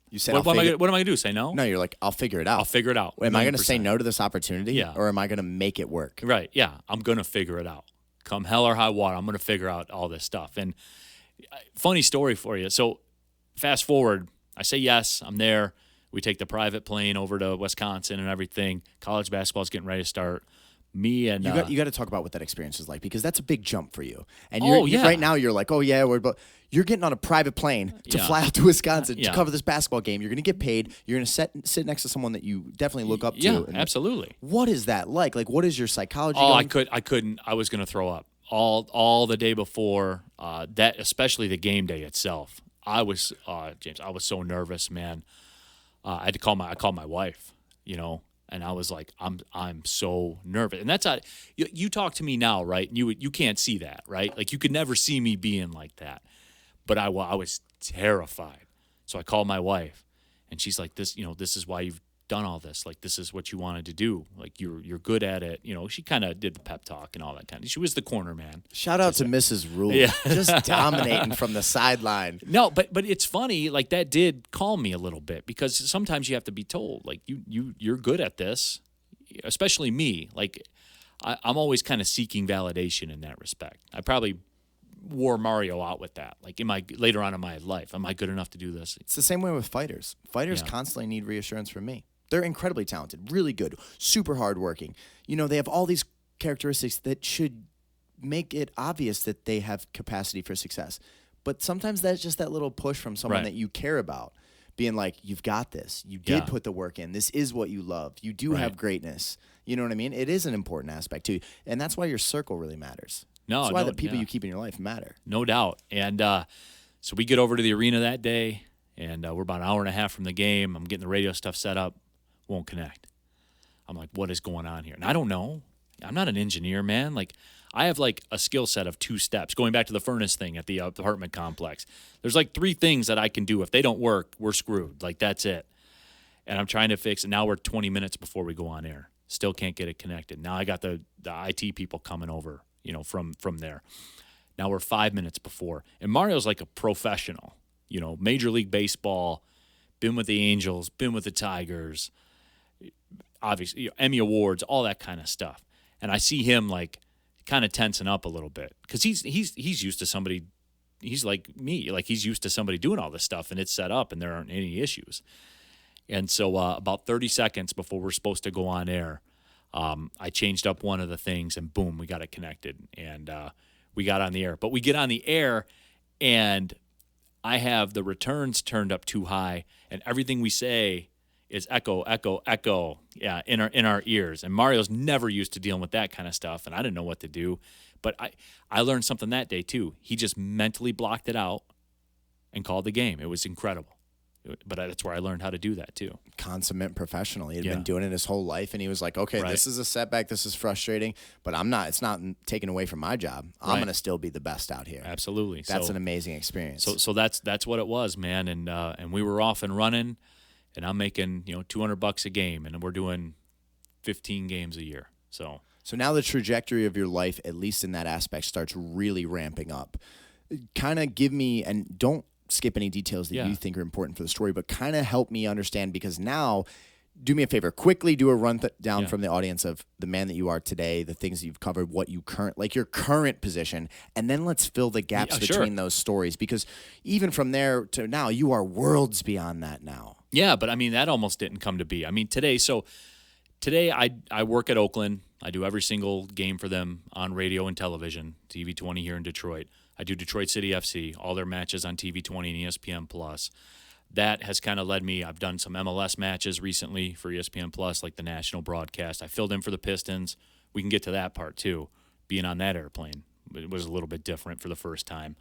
S1: You said,
S2: what am I going to do? Say no?
S1: No, you're like, I'll figure it out.
S2: I'll figure it out.
S1: Am I going to say no to this opportunity?
S2: Yeah.
S1: Or am I going to make it work?
S2: Right. Yeah. I'm going to figure it out. Come hell or high water, I'm going to figure out all this stuff. And funny story for you. So fast forward, I say yes, I'm there. We take the private plane over to Wisconsin and everything. College basketball is getting ready to start. Me and
S1: you got to talk about what that experience is like, because that's a big jump for you. And right now you're like, "Oh yeah, you're getting on a private plane to fly out to Wisconsin to cover this basketball game. You're going to get paid. You're going to sit next to someone that you definitely look up to."
S2: Yeah, absolutely.
S1: What is that like? Like, what is your psychology?
S2: I couldn't. I was going to throw up all the day before that, especially the game day itself. I was James. I was so nervous, man. I had to call my wife, and I was like, I'm so nervous. And that's how you talk to me now, right? You can't see that, right? Like, you could never see me being like that. But I was terrified. So I called my wife, and she's like, "This is why you've done all this. Like, this is what you wanted to do. Like, you're good at it." She kind of did the pep talk and all that kind of. She was the corner man.
S1: Shout out to Mrs. Ruhl, just dominating from the sideline.
S2: No, but it's funny. Like, that did calm me a little bit, because sometimes you have to be told, like, you're good at this, especially me. Like, I'm always kind of seeking validation in that respect. I probably wore Mario out with that. Like, later on in my life, am I good enough to do this?
S1: It's the same way with fighters. Fighters constantly need reassurance from me. They're incredibly talented, really good, super hardworking. They have all these characteristics that should make it obvious that they have capacity for success. But sometimes that's just that little push from someone that you care about, being like, "You've got this. You did put the work in. This is what you love. You do have greatness." You know what I mean? It is an important aspect too, and that's why your circle really matters. That's why the people you keep in your life matter.
S2: No doubt. And so we get over to the arena that day, and we're about an hour and a half from the game. I'm getting the radio stuff set up. Won't connect. I'm like, what is going on here? And I don't know. I'm not an engineer, man. Like, I have like a skill set of 2 steps. Going back to the furnace thing at the apartment complex, there's like 3 things that I can do. If they don't work, we're screwed. Like, that's it. And I'm trying to fix it. Now we're 20 minutes before we go on air. Still can't get it connected. Now I got the IT people coming over, from there. Now we're 5 minutes before. And Mario's like a professional, Major League Baseball, been with the Angels, been with the Tigers, obviously Emmy Awards, all that kind of stuff. And I see him like kind of tensing up a little bit because he's used to somebody. He's like me, like he's used to somebody doing all this stuff and it's set up and there aren't any issues. And so about 30 seconds before we're supposed to go on air, I changed up one of the things and boom, we got it connected and we got on the air. But we get on the air and I have the returns turned up too high and everything we say is echo, echo, echo, yeah, in our ears. And Mario's never used to dealing with that kind of stuff, and I didn't know what to do. But I learned something that day too. He just mentally blocked it out and called the game. It was incredible. But that's where I learned how to do that too.
S1: Consummate professional. He had been doing it his whole life, and he was like, okay, this is a setback. This is frustrating, but it's not taken away from my job. I'm going to still be the best out here.
S2: Absolutely.
S1: That's an amazing experience.
S2: So that's what it was, man. And we were off and running, and I'm making, $200 a game, and we're doing 15 games a year. So
S1: now the trajectory of your life, at least in that aspect, starts really ramping up. Kind of give me, and don't skip any details that you think are important for the story, but kind of help me understand, because now, do me a favor, quickly do a rundown from the audience of the man that you are today, the things that you've covered, what you your current position, and then let's fill the gaps between those stories, because even from there to now, you are worlds beyond that now.
S2: Yeah, but I mean, that almost didn't come to be. I mean, today I work at Oakland. I do every single game for them on radio and television, TV-20 here in Detroit. I do Detroit City FC, all their matches on TV-20 and ESPN+. That has kind of led me. I've done some MLS matches recently for ESPN+, like the national broadcast. I filled in for the Pistons. We can get to that part, too. Being on that airplane, it was a little bit different for the first time.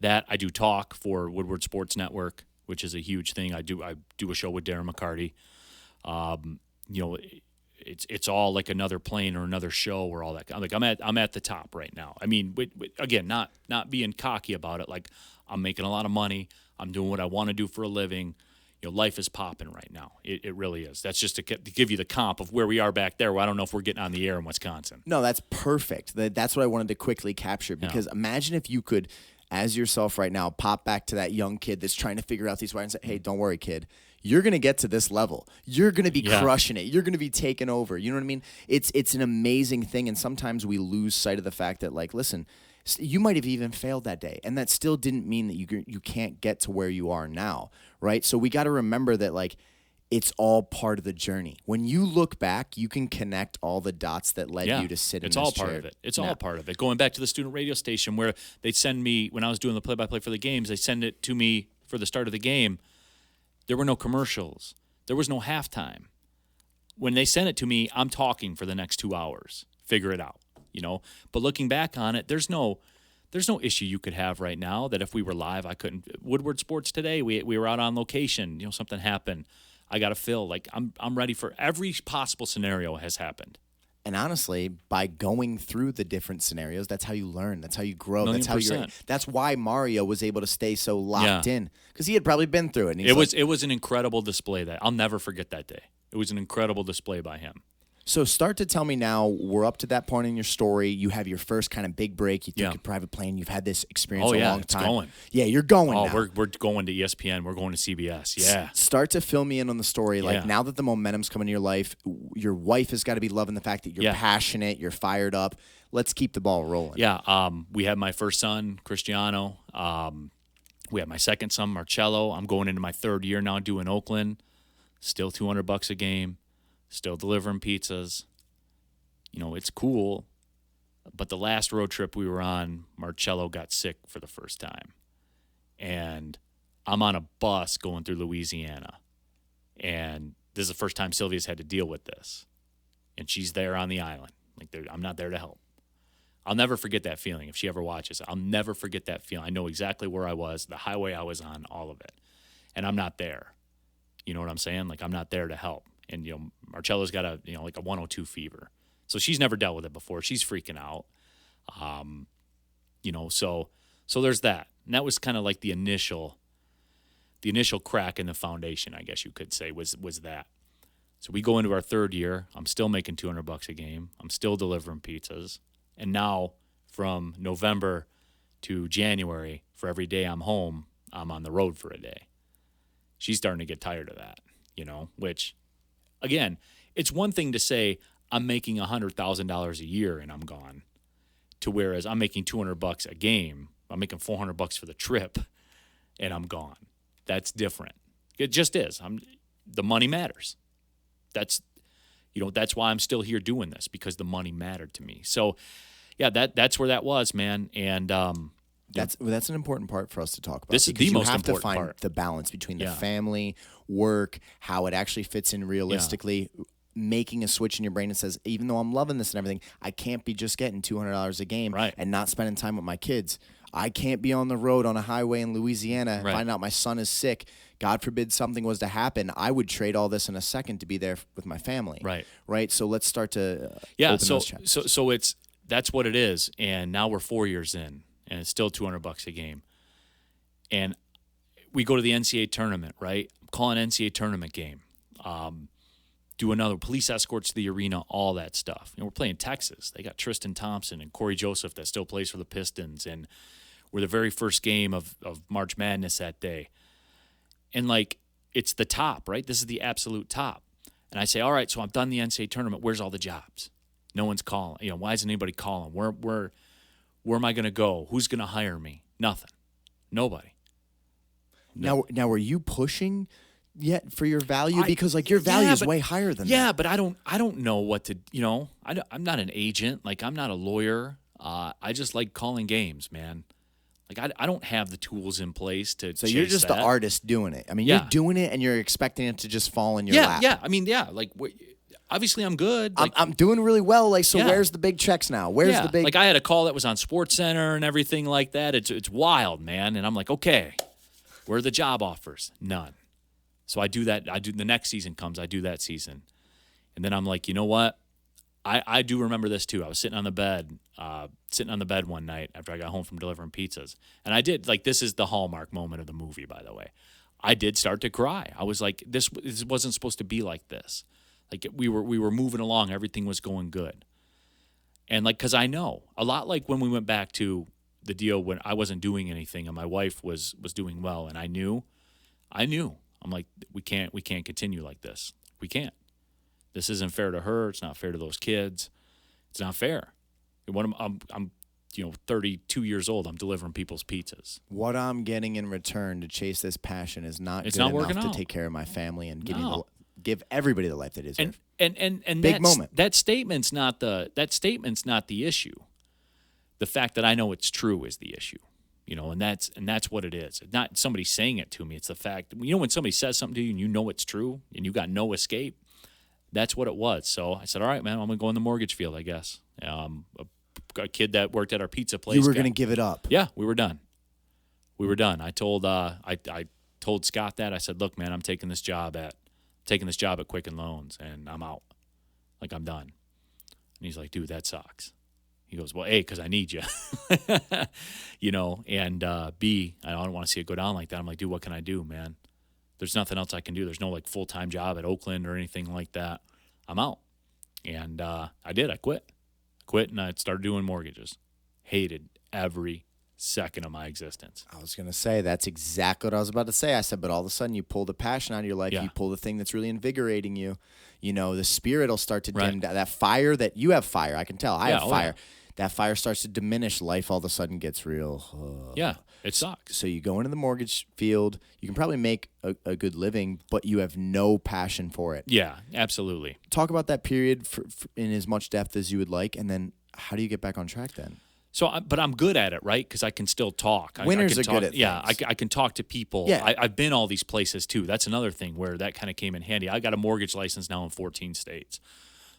S2: That I do talk for Woodward Sports Network, which is a huge thing. I do a show with Darren McCarty. It's all like another plane or another show or all that. Like I'm at the top right now. I mean, again, not being cocky about it. Like I'm making a lot of money. I'm doing what I want to do for a living. Life is popping right now. It really is. That's just to give you the comp of where we are back there. Where I don't know if we're getting on the air in Wisconsin.
S1: No, that's perfect. That's what I wanted to quickly capture, because imagine if you could, as yourself right now, pop back to that young kid that's trying to figure out these wires and say, hey, don't worry, kid. You're going to get to this level. You're going to be crushing it. You're going to be taking over. You know what I mean? It's an amazing thing, and sometimes we lose sight of the fact that, like, listen, you might have even failed that day, and that still didn't mean that you can't get to where you are now, right? So we got to remember that, like, it's all part of the journey. When you look back, you can connect all the dots that led you to sit in this chair.
S2: It's all part of it. It's all part of it. Going back to the student radio station where they'd send me, when I was doing the play-by-play for the games, they send it to me for the start of the game. There were no commercials. There was no halftime. When they sent it to me, I'm talking for the next 2 hours. Figure it out, But looking back on it, there's no issue you could have right now that if we were live, I couldn't. Woodward Sports today, we were out on location. Something happened. I got to fill. Like I'm ready for every possible scenario has happened.
S1: And honestly, by going through the different scenarios, that's how you learn. That's how you grow. That's why Mario was able to stay so locked in, because he had probably been through it. And
S2: it was an incredible display. That I'll never forget that day. It was an incredible display by him.
S1: So start to tell me now, we're up to that point in your story. You have your first kind of big break. You took a private plane. You've had this experience a long time.
S2: Going.
S1: Yeah, you're going now.
S2: We're going to ESPN. We're going to CBS. Yeah.
S1: Start to fill me in on the story. Like now that the momentum's coming to your life, your wife has got to be loving the fact that you're passionate, you're fired up. Let's keep the ball rolling.
S2: Yeah. We had my first son, Cristiano. We had my second son, Marcello. I'm going into my third year now doing Oakland. Still $200 a game. Still delivering pizzas. It's cool. But the last road trip we were on, Marcello got sick for the first time. And I'm on a bus going through Louisiana. And this is the first time Sylvia's had to deal with this. And she's there on the island. Like, I'm not there to help. I'll never forget that feeling. If she ever watches, I'll never forget that feeling. I know exactly where I was, the highway I was on, all of it. And I'm not there. You know what I'm saying? Like, I'm not there to help. And, Marcello's got a 102 fever. So she's never dealt with it before. She's freaking out. So there's that. And that was kind of like the initial crack in the foundation, I guess you could say, was that. So we go into our third year. I'm still making $200 a game. I'm still delivering pizzas. And now from November to January, for every day I'm home, I'm on the road for a day. She's starting to get tired of that, which, again, it's one thing to say I'm making $100,000 a year and I'm gone. to whereas I'm making $200 a game, I'm making $400 for the trip, and I'm gone. That's different. It just is. The money matters. That's why I'm still here doing this, because the money mattered to me. So, yeah, that's where that was, man. And
S1: that's an important part for us to talk about.
S2: This is the most important part.
S1: You have to find the balance between the family, work, how it actually fits in realistically. Yeah. Making a switch in your brain that says, even though I'm loving this and everything, I can't be just getting $200 a game and not spending time with my kids. I can't be on the road on a highway in Louisiana, find out my son is sick. God forbid something was to happen. I would trade all this in a second to be there with my family. Right. So let's start to open those chapters.
S2: So that's what it is. And now we're 4 years in, and it's still $200 a game. And we go to the NCAA tournament, right? Call an NCAA tournament game. Do another police escorts to the arena, all that stuff. We're playing Texas. They got Tristan Thompson and Corey Joseph that still plays for the Pistons, and we're the very first game of March Madness that day. And, it's the top, right? This is the absolute top. And I say, all right, so I've done the NCAA tournament. Where's all the jobs? No one's calling. Why isn't anybody calling? Where am I going to go? Who's going to hire me? Nothing. Nobody.
S1: No. Now, were you pushing yet for your value? Because your value is way higher than that.
S2: Yeah, but I don't know what to, I'm not an agent. I'm not a lawyer. I just like calling games, man. I don't have the tools in place to
S1: So you're just the artist doing it. I mean, you're doing it and you're expecting it to just fall in your lap.
S2: Yeah. I mean, obviously I'm good.
S1: I'm doing really well. Where's the big checks now? Where's the big...
S2: I had a call that was on SportsCenter and everything like that. It's wild, man. And I'm like, okay, where are the job offers? None. So I do that. The next season comes, I do that season. And then I'm like, you know what? I do remember this too. I was sitting on the bed one night after I got home from delivering pizzas. And I did, this is the hallmark moment of the movie, by the way. I did start to cry. I was like, this wasn't supposed to be like this. We were moving along. Everything was going good. And because I know, a lot like when we went back to the deal when I wasn't doing anything and my wife was doing well, and I knew. I'm like, we can't continue like this. We can't. This isn't fair to her. It's not fair to those kids. It's not fair. I'm 32 years old. I'm delivering people's pizzas.
S1: What I'm getting in return to chase this passion is not
S2: good
S1: enough
S2: to
S1: take care of my family and give everybody the life they deserve.
S2: And
S1: big moment.
S2: That statement's not the issue. The fact that I know it's true is the issue. And that's what it is. It's not somebody saying it to me. It's the fact. When somebody says something to you and you know it's true and you got no escape, that's what it was. So I said, all right, man, I'm going to go in the mortgage field, I guess. A kid that worked at our pizza place.
S1: You were going to give it up.
S2: Yeah, we were done. I told I told Scott that. I said, look, man, I'm taking this job at Quicken Loans, and I'm out. I'm done. And he's like, dude, that sucks. He goes, well, A, because I need you, and B, I don't want to see it go down like that. I'm like, dude, what can I do, man? There's nothing else I can do. There's no full-time job at Oakland or anything like that. I'm out. And I did. I quit. And I started doing mortgages. Hated every second of my existence.
S1: I was going to say, that's exactly what I was about to say. I said, but all of a sudden you pull the passion out of your life. You pull the thing that's really invigorating you. The spirit will start to dim down. That fire that you have fire. I can tell. I have fire. Yeah. That fire starts to diminish. Life all of a sudden gets real.
S2: Yeah, it sucks.
S1: So you go into the mortgage field. You can probably make a good living, but you have no passion for it.
S2: Yeah, absolutely.
S1: Talk about that period in as much depth as you would like, and then how do you get back on track then?
S2: But I'm good at it, right? Because I can still talk.
S1: Winners are good at
S2: things. Yeah, I can talk to people.
S1: Yeah.
S2: I've been all these places too. That's another thing where that kind of came in handy. I got a mortgage license now in 14 states.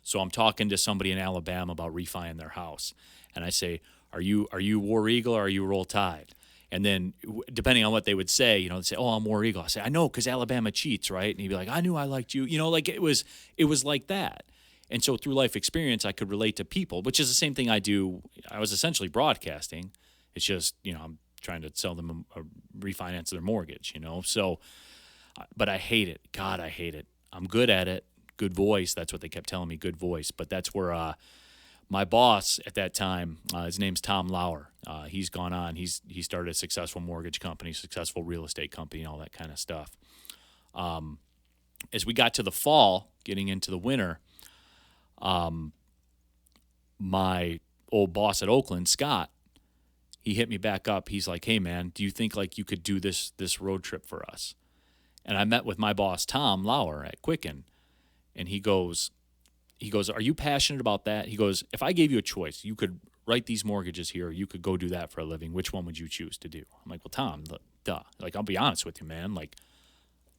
S2: So I'm talking to somebody in Alabama about refining their house. And I say, are you War Eagle or are you Roll Tide? And then depending on what they would say, they'd say, oh, I'm War Eagle. I say, I know, because Alabama cheats, right? And he'd be like, I knew I liked you. It was like that. And so through life experience, I could relate to people, which is the same thing I do. I was essentially broadcasting. It's just, I'm trying to sell them a refinance their mortgage, So, but I hate it. God, I hate it. I'm good at it. Good voice. That's what they kept telling me, good voice. But that's where my boss at that time, his name's Tom Lauer. He's gone on. He started a successful mortgage company, successful real estate company, and all that kind of stuff. As we got to the fall, getting into the winter, my old boss at Oakland, Scott, he hit me back up. He's like, hey, man, do you think like you could do this road trip for us? And I met with my boss, Tom Lauer, at Quicken, and he goes, are you passionate about that? He goes, if I gave you a choice, you could write these mortgages here, or you could go do that for a living. Which one would you choose to do? I'm like, well, Tom, duh. Like, I'll be honest with you, man. Like,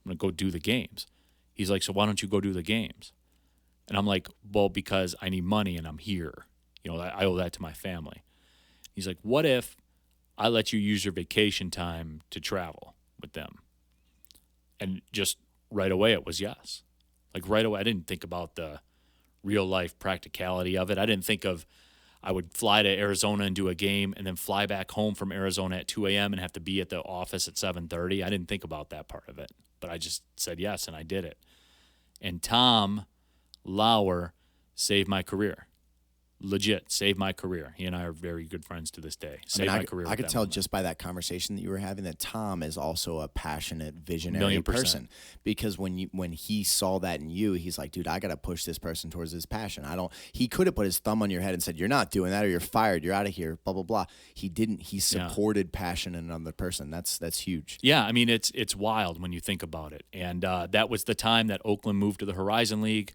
S2: I'm going to go do the games. He's like, so why don't you go do the games? And I'm like, well, because I need money and I'm here. You know, I owe that to my family. He's like, what if I let you use your vacation time to travel with them? And just right away it was yes. Like right away, I didn't think about the real life practicality of it. I didn't think of I would fly to Arizona and do a game and then fly back home from Arizona at 2 a.m. and have to be at the office at 7:30. I didn't think about that part of it. But I just said yes, and I did it. And Tom Lauer saved my career. Legit, saved my career. He and I are very good friends to this day. Saved my career.
S1: I could tell just by that conversation that you were having that Tom is also a passionate, visionary
S2: 1,000,000%.
S1: person. Because when he saw that in you, he's like, dude, I got to push this person towards his passion. He could have put his thumb on your head and said, you're not doing that, or you're fired, you're out of here, blah, blah, blah. He didn't. He supported passion in another person. That's huge.
S2: Yeah, I mean, it's wild when you think about it. And that was the time that Oakland moved to the Horizon League,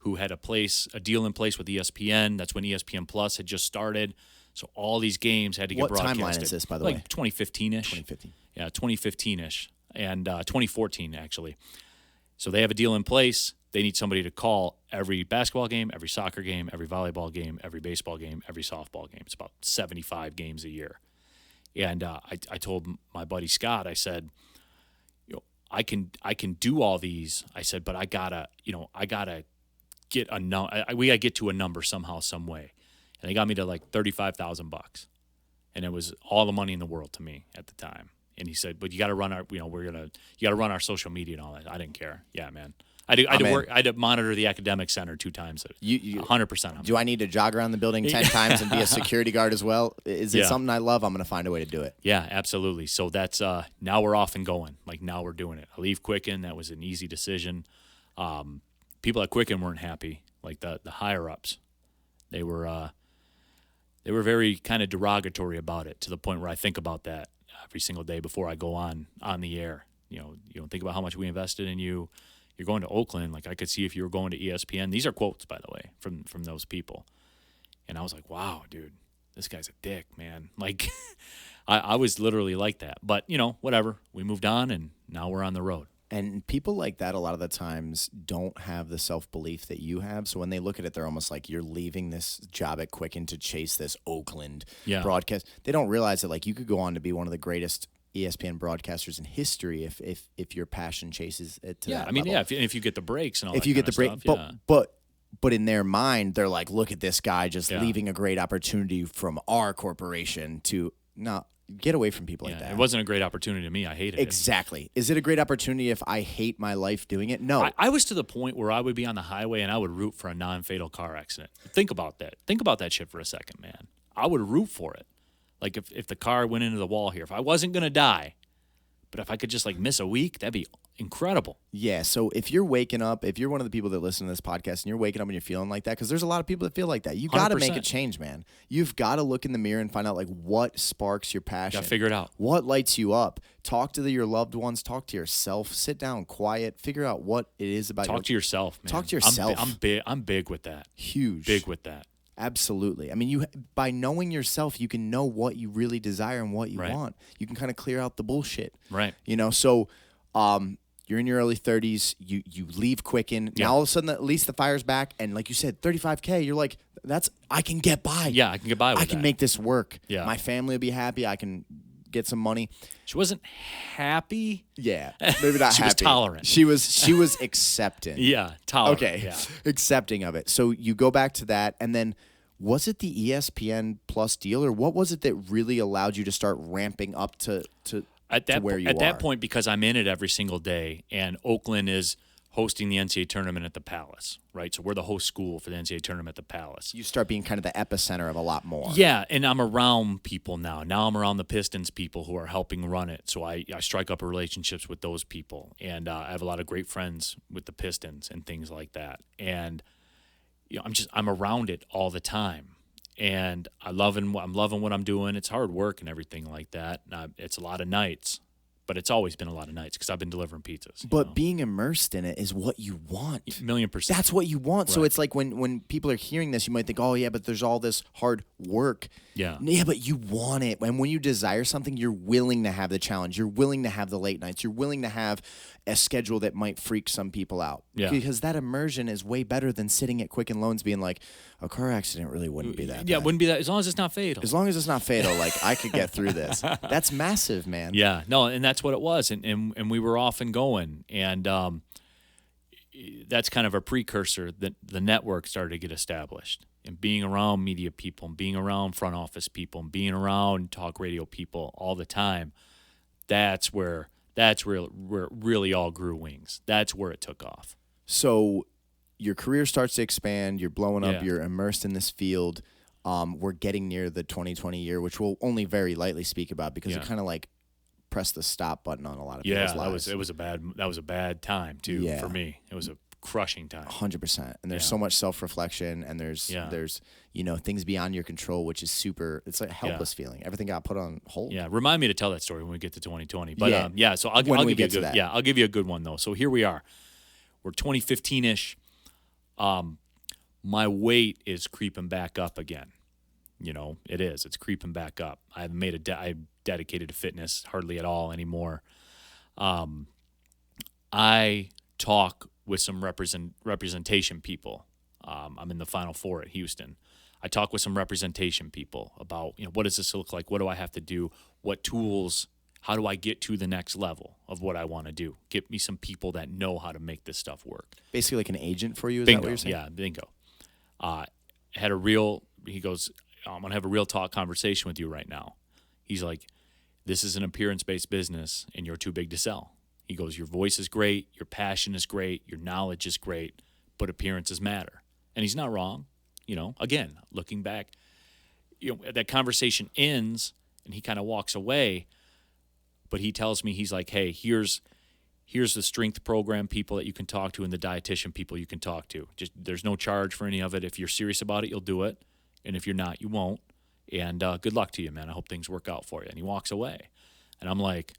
S2: who had a deal in place with ESPN. That's when ESPN Plus had just started. So all these games had to get broadcasted.
S1: What timeline is this, by the way?
S2: Like 2015-ish.
S1: 2015.
S2: Yeah, 2015-ish. And 2014, actually. So they have a deal in place. They need somebody to call every basketball game, every soccer game, every volleyball game, every baseball game, every softball game. It's about 75 games a year. And I told my buddy Scott, I said, I can do all these. I said, but I gotta get we gotta get to a number somehow, some way. And they got me to like $35,000, and it was all the money in the world to me at the time. And he said, but you got to run you got to run our social media and all that. I didn't care. Yeah, man. I had to monitor the academic center 2 times. 100%.
S1: Do I need to jog around the building 10 times and be a security guard as well? Is it something I love? I'm going to find a way to do it.
S2: Yeah, absolutely. So that's now we're off and going. Like now we're doing it. I leave Quicken. That was an easy decision. People at Quicken weren't happy. Like the higher ups, they were very kind of derogatory about it, to the point where I think about that every single day before I go on the air. You don't think about how much we invested in you. You're going to Oakland. Like I could see if you were going to ESPN. These are quotes, by the way, from those people. And I was like, wow, dude, this guy's a dick, man. Like I was literally like that. But whatever. We moved on, and now we're on the road.
S1: And people like that a lot of the times don't have the self-belief that you have. So when they look at it, they're almost like, you're leaving this job at Quicken to chase this Oakland broadcast. They don't realize that like you could go on to be one of the greatest ESPN broadcasters in history if your passion chases it to that level.
S2: If you get the breaks and all
S1: if
S2: that
S1: you get the break,
S2: stuff,
S1: but in their mind, they're like, look at this guy just leaving a great opportunity from our corporation to not. Get away from people like that.
S2: It wasn't a great opportunity to me. I hated it.
S1: Exactly. Is it a great opportunity if I hate my life doing it? No.
S2: I was to the point where I would be on the highway and I would root for a non-fatal car accident. Think about that. Think about that shit for a second, man. I would root for it. Like if the car went into the wall here, if I wasn't going to die, but if I could just like miss a week, that'd be incredible.
S1: Yeah, so if you're waking up, if you're one of the people that listen to this podcast and you're waking up and you're feeling like that, because there's a lot of people that feel like that, you got to make a change, man. You've got to look in the mirror and find out like what sparks your passion.
S2: Got to figure it out.
S1: What lights you up. Talk to your loved ones. Talk to yourself. Sit down, quiet. Figure out what it is about.
S2: Talk to yourself, man.
S1: Talk to yourself.
S2: I'm big with that.
S1: Huge.
S2: Big with that.
S1: Absolutely. I mean, by knowing yourself, you can know what you really desire and what you want. You can kind of clear out the bullshit.
S2: Right.
S1: So you're in your early 30s. You leave Quicken. Now all of a sudden, at least the fire's back. And like you said, $35K, you're like, I can get by.
S2: Yeah, I can get by with that.
S1: I can make this work.
S2: Yeah.
S1: My family will be happy. I can get some money.
S2: She wasn't happy.
S1: Yeah, maybe not
S2: she
S1: happy.
S2: Was tolerant.
S1: She was accepting.
S2: Yeah, tolerant.
S1: Okay,
S2: yeah.
S1: Accepting of it. So you go back to that, and then was it the ESPN Plus deal, or what was it that really allowed you to start ramping up to where you are?
S2: At that point, because I'm in it every single day, and Oakland is hosting the NCAA Tournament at the Palace, right? So we're the host school for the NCAA Tournament at the Palace.
S1: You start being kind of the epicenter of a lot more.
S2: Yeah, and I'm around people now. Now I'm around the Pistons people who are helping run it. So I strike up relationships with those people, and I have a lot of great friends with the Pistons and things like that. And I'm around it all the time. And I'm loving what I'm doing. It's hard work and everything like that. It's a lot of nights, but it's always been a lot of nights because I've been delivering pizzas.
S1: But being immersed in it is what you want.
S2: 1,000,000%.
S1: That's what you want.
S2: Right.
S1: So it's like when people are hearing this, you might think, oh, yeah, but there's all this hard work.
S2: Yeah.
S1: Yeah, but you want it. And when you desire something, you're willing to have the challenge. You're willing to have the late nights. You're willing to have a schedule that might freak some people out.
S2: Yeah.
S1: Because that immersion is way better than sitting at Quicken Loans being like, a car accident really wouldn't be that
S2: Yeah,
S1: bad.
S2: wouldn't be that, as long as it's not fatal.
S1: As long as it's not fatal, like, I could get through this. That's massive, man.
S2: Yeah, no, and that's what it was, and we were off and going, and that's kind of a precursor that the network started to get established, and being around media people, and being around front office people, and being around talk radio people all the time. That's where it really all grew wings. That's where it took off.
S1: So your career starts to expand. You're blowing up.
S2: Yeah.
S1: You're immersed in this field. We're getting near the 2020 year, which we'll only very lightly speak about because it kind of like pressed the stop button on a lot of people's lives.
S2: That was a bad time too for me. It was a crushing time.
S1: 100%. And there's so much self-reflection, and there's things beyond your control, which is super. It's like a helpless feeling. Everything got put on hold.
S2: Yeah, remind me to tell that story when we get to 2020. But so I'll
S1: When we
S2: give you a
S1: get to
S2: good.
S1: that.
S2: Yeah, I'll give you a good one though. So here we are. We're 2015-ish. My weight is creeping back up again. You know, it is. It's creeping back up. I'm dedicated to fitness hardly at all anymore. I talk with some representation people. I'm in the Final Four at Houston. I talk with some representation people about, what does this look like? What do I have to do? What tools? How do I get to the next level of what I want to do? Get me some people that know how to make this stuff work.
S1: Basically like an agent for you, is
S2: Bingo.
S1: that what you're saying?
S2: Yeah, bingo. He goes, I'm going to have a real talk conversation with you right now. He's like, this is an appearance-based business, and you're too big to sell. He goes, your voice is great, your passion is great, your knowledge is great, but appearances matter. And he's not wrong. Again, looking back, that conversation ends, and he kind of walks away, but he tells me, he's like, hey, here's the strength program people that you can talk to and the dietitian people you can talk to. Just there's no charge for any of it. If you're serious about it, you'll do it. And if you're not, you won't. And good luck to you, man. I hope things work out for you. And he walks away. And I'm like,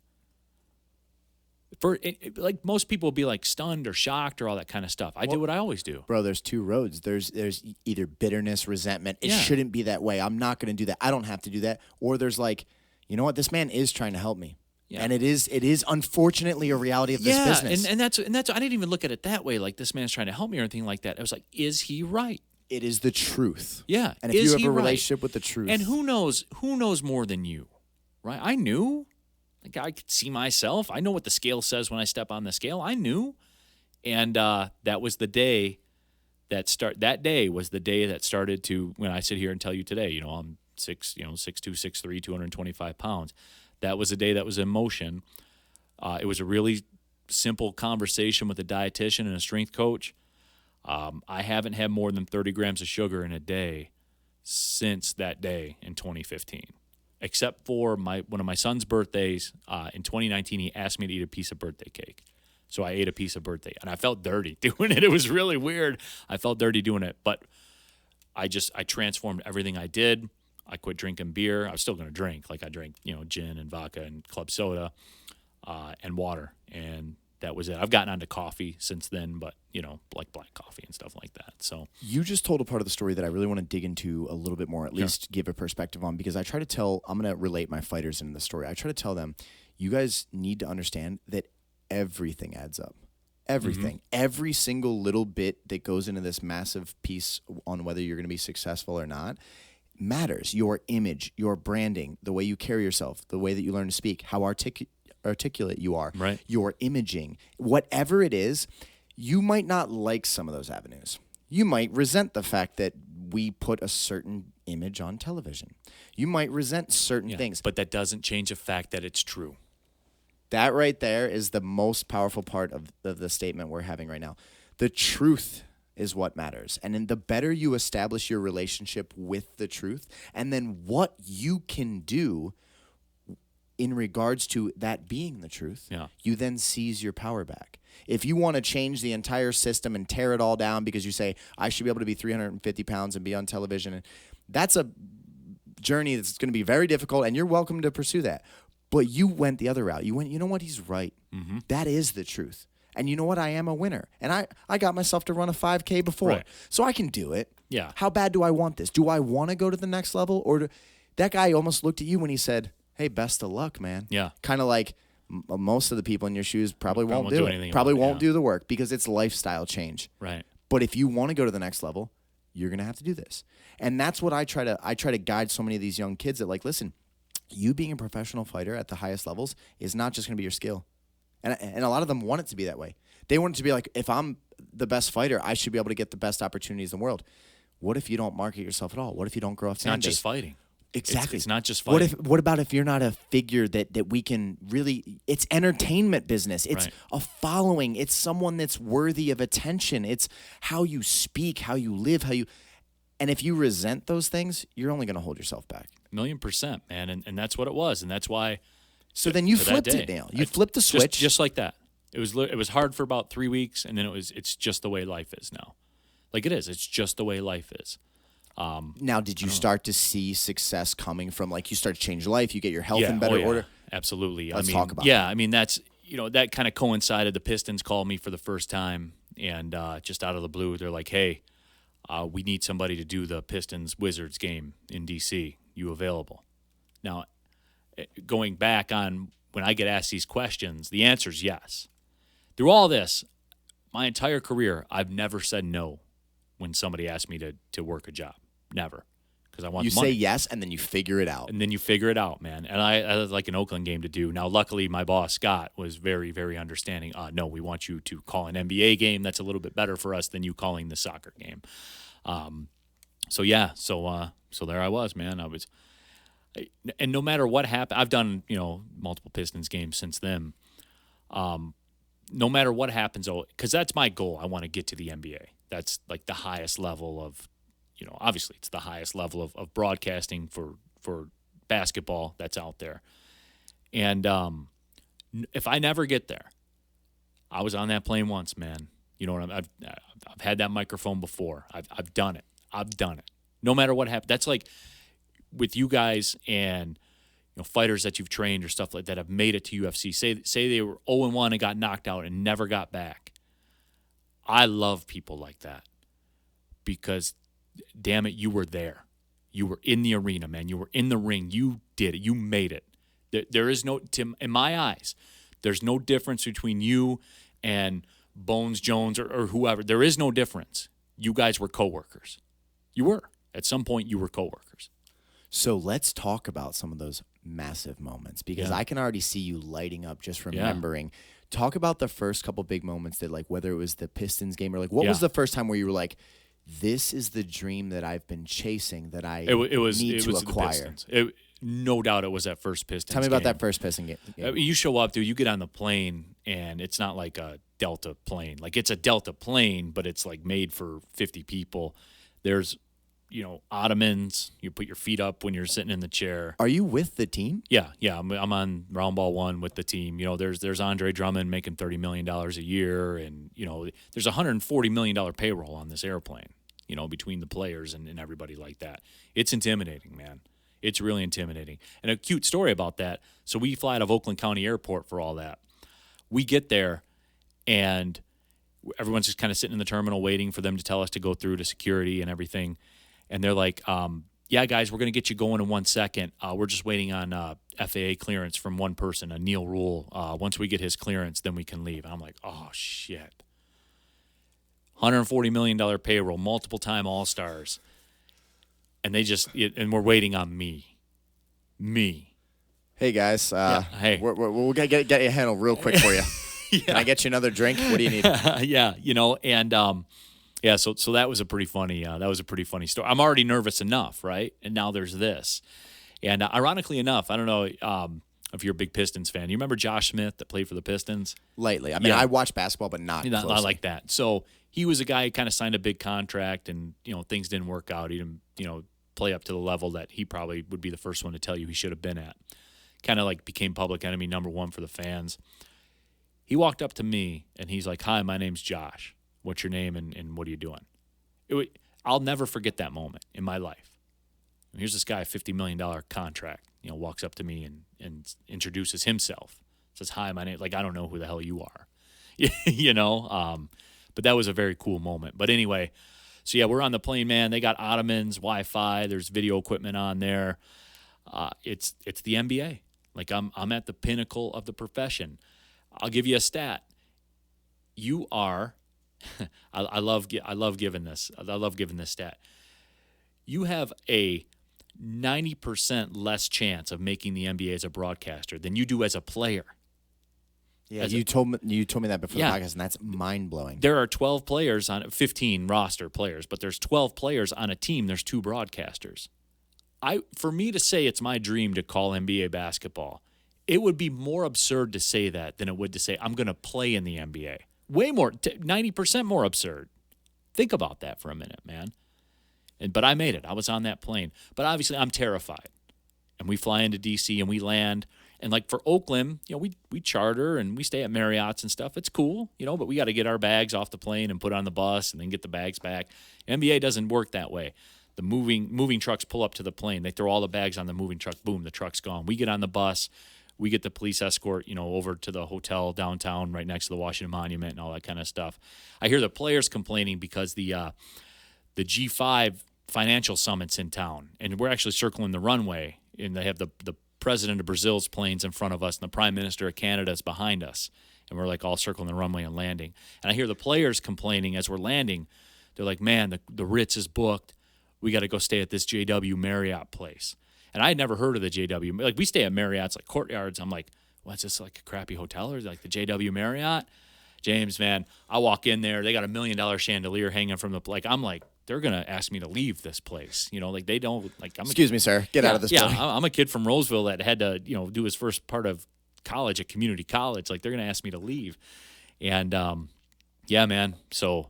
S2: like most people would be like stunned or shocked or all that kind of stuff. I do what I always do.
S1: Bro, there's two roads. There's either bitterness, resentment. It shouldn't be that way. I'm not going to do that. I don't have to do that. Or there's like, you know what? This man is trying to help me. Yeah. And it is unfortunately a reality of this business.
S2: And that's I didn't even look at it that way, like this man's trying to help me or anything like that. I was like, is he right?
S1: It is the truth.
S2: Yeah.
S1: And if you have a relationship with the truth.
S2: And who knows more than you, right? I knew. Like I could see myself. I know what the scale says when I step on the scale. I knew. And that was the day that day was the day that started to, when I sit here and tell you today, I'm 6'2", 6'3", 225 pounds. That was a day that was in motion. It was a really simple conversation with a dietitian and a strength coach. I haven't had more than 30 grams of sugar in a day since that day in 2015, except for one of my son's birthdays. In 2019, he asked me to eat a piece of birthday cake. So I ate a piece of birthday, and I felt dirty doing it. It was really weird. I felt dirty doing it, but I transformed everything I did. I quit drinking beer. I was still going to drink. Like I drank, gin and vodka and club soda and water, and that was it. I've gotten onto coffee since then, but, like black coffee and stuff like that. So
S1: you just told a part of the story that I really want to dig into a little bit more, at least give a perspective on, because I'm going to relate my fighters into the story. I try to tell them, you guys need to understand that everything adds up. Everything. Mm-hmm. Every single little bit that goes into this massive piece on whether you're going to be successful or not matters. Your image, your branding, the way you carry yourself, the way that you learn to speak, how articulate you are,
S2: right.
S1: Your imaging, whatever it is, you might not like some of those avenues. You might resent the fact that we put a certain image on television. You might resent certain things.
S2: But that doesn't change the fact that it's true.
S1: That right there is the most powerful part of the statement we're having right now. The truth is what matters. And then the better you establish your relationship with the truth, and then what you can do in regards to that being the truth, you then seize your power back. If you want to change the entire system and tear it all down because you say, I should be able to be 350 pounds and be on television, That's a journey that's going to be very difficult, and you're welcome to pursue that. But you went the other route. You went, you know what? He's right.
S2: Mm-hmm.
S1: That is the truth. And you know what? I am a winner. And I got myself to run a 5K before.
S2: Right.
S1: So I can do it.
S2: Yeah.
S1: How bad do I want this? Do I want to go to the next level? Or that guy almost looked at you when he said, hey, best of luck, man.
S2: Yeah.
S1: Kind of like most of the people in your shoes probably won't do it.
S2: anything
S1: Probably
S2: about it,
S1: won't do the work because it's lifestyle change.
S2: Right.
S1: But if you want to go to the next level, you're going to have to do this. And that's what I try to guide so many of these young kids that, like, listen, you being a professional fighter at the highest levels is not just going to be your skill. And a lot of them want it to be that way. They want it to be like, if I'm the best fighter, I should be able to get the best opportunities in the world. What if you don't market yourself at all? What if you don't grow off fan base?
S2: It's not just fighting.
S1: Exactly.
S2: It's not just fighting.
S1: What about if you're not a figure that we can really – it's entertainment business. It's a following. It's someone that's worthy of attention. It's how you speak, how you live, how you – and if you resent those things, you're only going to hold yourself back.
S2: 1,000,000%, man. And that's what it was. And that's why –
S1: So then you flipped it, Neal. You flipped the switch.
S2: Just like that. It was hard for about 3 weeks, and then it's just the way life is now. Like it is. It's just the way life is.
S1: Now, did you start to see success coming from, like, you start to change your life, you get your health in better order?
S2: Absolutely.
S1: Let's talk about
S2: that. I mean, that's, that kind of coincided. The Pistons called me for the first time, and just out of the blue, they're like, hey, we need somebody to do the Pistons-Wizards game in D.C. You available? Now, going back on when I get asked these questions, the answer is yes. Through all this, my entire career, I've never said no when somebody asked me to work a job. Never. Because I want
S1: you
S2: money.
S1: say yes, and then you figure it out.
S2: And then you figure it out, man. And I had like an Oakland game to do. Now, luckily, my boss, Scott, was very, very understanding. No, we want you to call an NBA game. That's a little bit better for us than you calling the soccer game. So there I was, man. And no matter what happened, I've done, multiple Pistons games since then. No matter what happens, because that's my goal. I want to get to the NBA. That's like the highest level of, obviously it's the highest level of broadcasting for basketball that's out there. And if I never get there, I was on that plane once, man. You know what I've had that microphone before. I've done it. I've done it. No matter what happens. That's like with you guys and fighters that you've trained or stuff like that have made it to UFC. Say they were 0-1 and got knocked out and never got back. I love people like that because, damn it, you were there. You were in the arena, man. You were in the ring. You did it. You made it. There is no, in my eyes, there's no difference between you and Bones Jones or whoever. There is no difference. You guys were coworkers. You were. At some point, you were coworkers.
S1: So let's talk about some of those massive moments because I can already see you lighting up just remembering. Yeah. Talk about the first couple big moments that, like, whether it was the Pistons game or, like, what was the first time where you were like, this is the dream that I've been chasing that I need to acquire?
S2: No doubt it was that first Pistons game.
S1: Tell me about that first Pistons game.
S2: I mean, you show up, dude, you get on the plane, and it's not like a Delta plane. Like, it's a Delta plane, but it's, like, made for 50 people. There's ottomans. You put your feet up when you're sitting in the chair.
S1: Are you with the team?
S2: Yeah. I'm on round ball one with the team. There's Andre Drummond making $30 million a year, and there's $140 million payroll on this airplane. Between the players and everybody like that. It's intimidating, man. It's really intimidating. And a cute story about that. So we fly out of Oakland County Airport for all that. We get there, and everyone's just kind of sitting in the terminal waiting for them to tell us to go through to security and everything. And they're like, yeah, guys, we're going to get you going in 1 second. We're just waiting on FAA clearance from one person, a Neal Ruhl. Once we get his clearance, then we can leave. And I'm like, oh, shit. $140 million payroll, multiple-time All-Stars. And and we're waiting on me.
S1: Hey, guys.
S2: Hey.
S1: We'll get you a handle real quick for you. Can I get you another drink? What do you need?
S2: Yeah, and so that was a pretty funny story. I'm already nervous enough, right? And now there's this. And ironically enough, I don't know if you're a big Pistons fan. You remember Josh Smith that played for the Pistons?
S1: Lightly. I mean, I watch basketball, but not closely.
S2: Not like that. So he was a guy who kind of signed a big contract, and things didn't work out. He didn't play up to the level that he probably would be the first one to tell you he should have been at. Kind of like became public enemy number one for the fans. He walked up to me, and he's like, hi, my name's Josh. What's your name, and what are you doing? I'll never forget that moment in my life. Here's this guy, $50 million contract, walks up to me and introduces himself. Says, hi, my name, like, I don't know who the hell you are, but that was a very cool moment. But anyway, so yeah, we're on the plane, man. They got ottomans, Wi-Fi, there's video equipment on there. It's the NBA. Like, I'm at the pinnacle of the profession. I'll give you a stat. You are, I love giving this stat. You have a 90% less chance of making the NBA as a broadcaster than you do as a player.
S1: Yeah, you told me that before the podcast, and that's mind-blowing.
S2: There are 12 players on 15 roster players, but there's 12 players on a team. There's 2 broadcasters. For me to say it's my dream to call NBA basketball, it would be more absurd to say that than it would to say I'm going to play in the NBA. Way more, 90% more absurd. Think about that for a minute, man. But I made it. I was on that plane. But obviously, I'm terrified. And we fly into D.C. and we land. And like for Oakland, we charter and we stay at Marriott's and stuff. It's cool, but we got to get our bags off the plane and put on the bus and then get the bags back. NBA doesn't work that way. The moving trucks pull up to the plane. They throw all the bags on the moving truck. Boom, the truck's gone. We get on the bus. We get the police escort, over to the hotel downtown right next to the Washington Monument and all that kind of stuff. I hear the players complaining because the G5 financial summit's in town, and we're actually circling the runway, and they have the president of Brazil's planes in front of us, and the prime minister of Canada is behind us, and we're like all circling the runway and landing. And I hear the players complaining as we're landing. They're like, man, the Ritz is booked. We got to go stay at this JW Marriott place. And I had never heard of the JW. Like, we stay at Marriott's, like, courtyards. I'm like, what's this, like a crappy hotel or like the JW Marriott? James, man, I walk in there. They got $1 million chandelier hanging from the, like, I'm like, they're going to ask me to leave this place. Like, they don't, like,
S1: Excuse me, sir. Get out of this place.
S2: Yeah, I'm a kid from Roseville that had to, do his first part of college at community college. Like, they're going to ask me to leave. And, yeah, man, so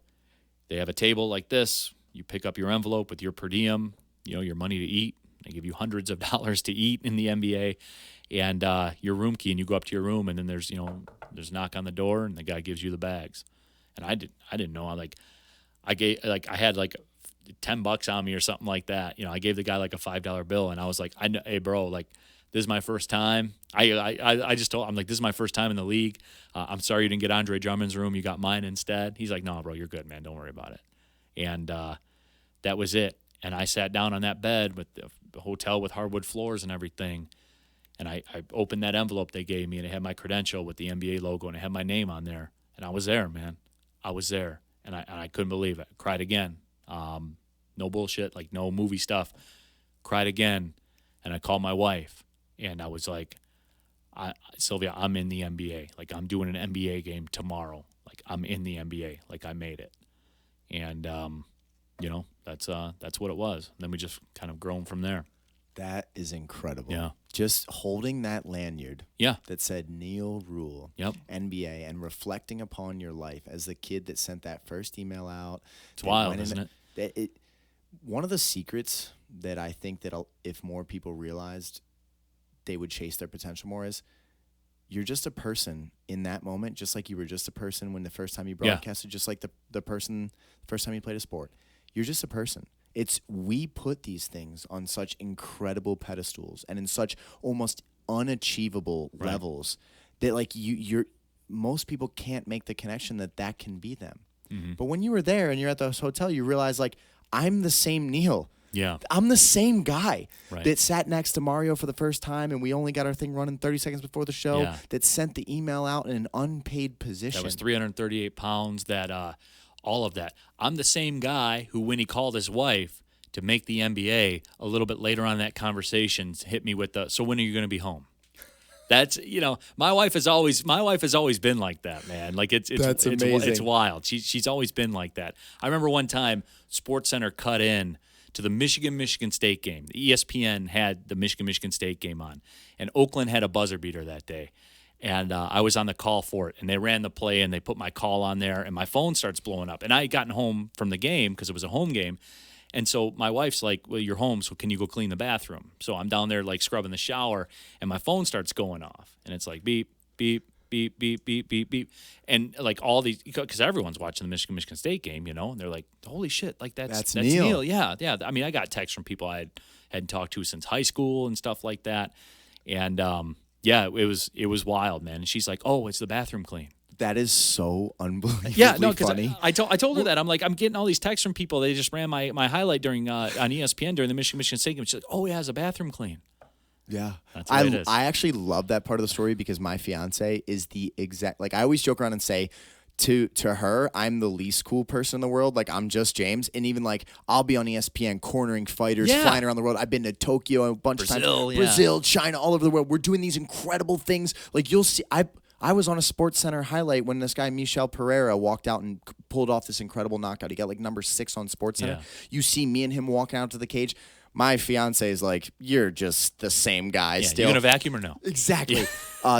S2: they have a table like this. You pick up your envelope with your per diem, your money to eat. They give you hundreds of dollars to eat in the NBA, and your room key, and you go up to your room, and then there's a knock on the door, and the guy gives you the bags. And I didn't know. I had like $10 on me or something like that. I gave the guy like a $5 bill, and I was like, hey bro, like, this is my first time. I just told him, I'm like, this is my first time in the league. I'm sorry you didn't get Andre Drummond's room. You got mine instead. He's like, no, bro, you're good, man. Don't worry about it. And that was it. And I sat down on that bed with the hotel with hardwood floors and everything. And I opened that envelope they gave me, and it had my credential with the NBA logo, and it had my name on there. And I was there, man. I was there. And I couldn't believe it. Cried again. No bullshit, like no movie stuff. Cried again. And I called my wife, and I was like, Sylvia, I'm in the NBA. Like, I'm doing an NBA game tomorrow. Like, I'm in the NBA. Like, I made it. And, that's what it was. And then we just kind of grown from there.
S1: That is incredible.
S2: Yeah.
S1: Just holding that lanyard that said Neal Ruhl, NBA, and reflecting upon your life as the kid that sent that first email out.
S2: It's wild, isn't it?
S1: One of the secrets that I think that if more people realized, they would chase their potential more is you're just a person in that moment, just like you were just a person when the first time you broadcasted, just like the person the first time you played a sport. You're just a person. We put these things on such incredible pedestals and in such almost unachievable levels that like most people can't make the connection that can be them. Mm-hmm. But when you were there and you're at this hotel, you realize like, I'm the same Neal.
S2: Yeah.
S1: I'm the same guy that sat next to Mario for the first time, and we only got our thing running 30 seconds before the show, that sent the email out in an unpaid position.
S2: That was 338 pounds, all of that. I'm the same guy who, when he called his wife to make the NBA, a little bit later on in that conversation, hit me with so when are you going to be home? That's, my wife has always been like that, man. Like it's
S1: amazing.
S2: It's wild. She's always been like that. I remember one time SportsCenter cut in to the Michigan State game. The ESPN had the Michigan State game on, and Oakland had a buzzer beater that day. And I was on the call for it, and they ran the play, and they put my call on there, and my phone starts blowing up. And I had gotten home from the game because it was a home game. And so my wife's like, well, you're home, so can you go clean the bathroom? So I'm down there like scrubbing the shower, and my phone starts going off. And it's like beep, beep, beep, beep, beep, beep, beep. And like all these, because everyone's watching the Michigan State game, you know, and they're like, holy shit, like that's Neal. Yeah. I mean, I got texts from people I hadn't talked to since high school and stuff like that. And yeah, it was wild, man. And she's like, oh, it's the bathroom clean.
S1: That is so unbelievably funny.
S2: I told her that. I'm like, I'm getting all these texts from people. They just ran my highlight during on ESPN during the Michigan State game. She's like, oh, yeah, it's a bathroom clean.
S1: Yeah.
S2: That's what it is.
S1: I actually love that part of the story because my fiance is the exact, like I always joke around and say to her, I'm the least cool person in the world. Like I'm just James. And even like I'll be on ESPN cornering fighters, flying around the world. I've been to Tokyo a bunch of times. Brazil, China, all over the world. We're doing these incredible things. Like you'll see, I was on a Sports Center highlight when this guy, Michel Pereira, walked out and pulled off this incredible knockout. He got like number 6 on Sports Center.
S2: Yeah.
S1: You see me and him walking out to the cage. My fiance is like, you're just the same guy still.
S2: You gonna vacuum or no?
S1: Exactly.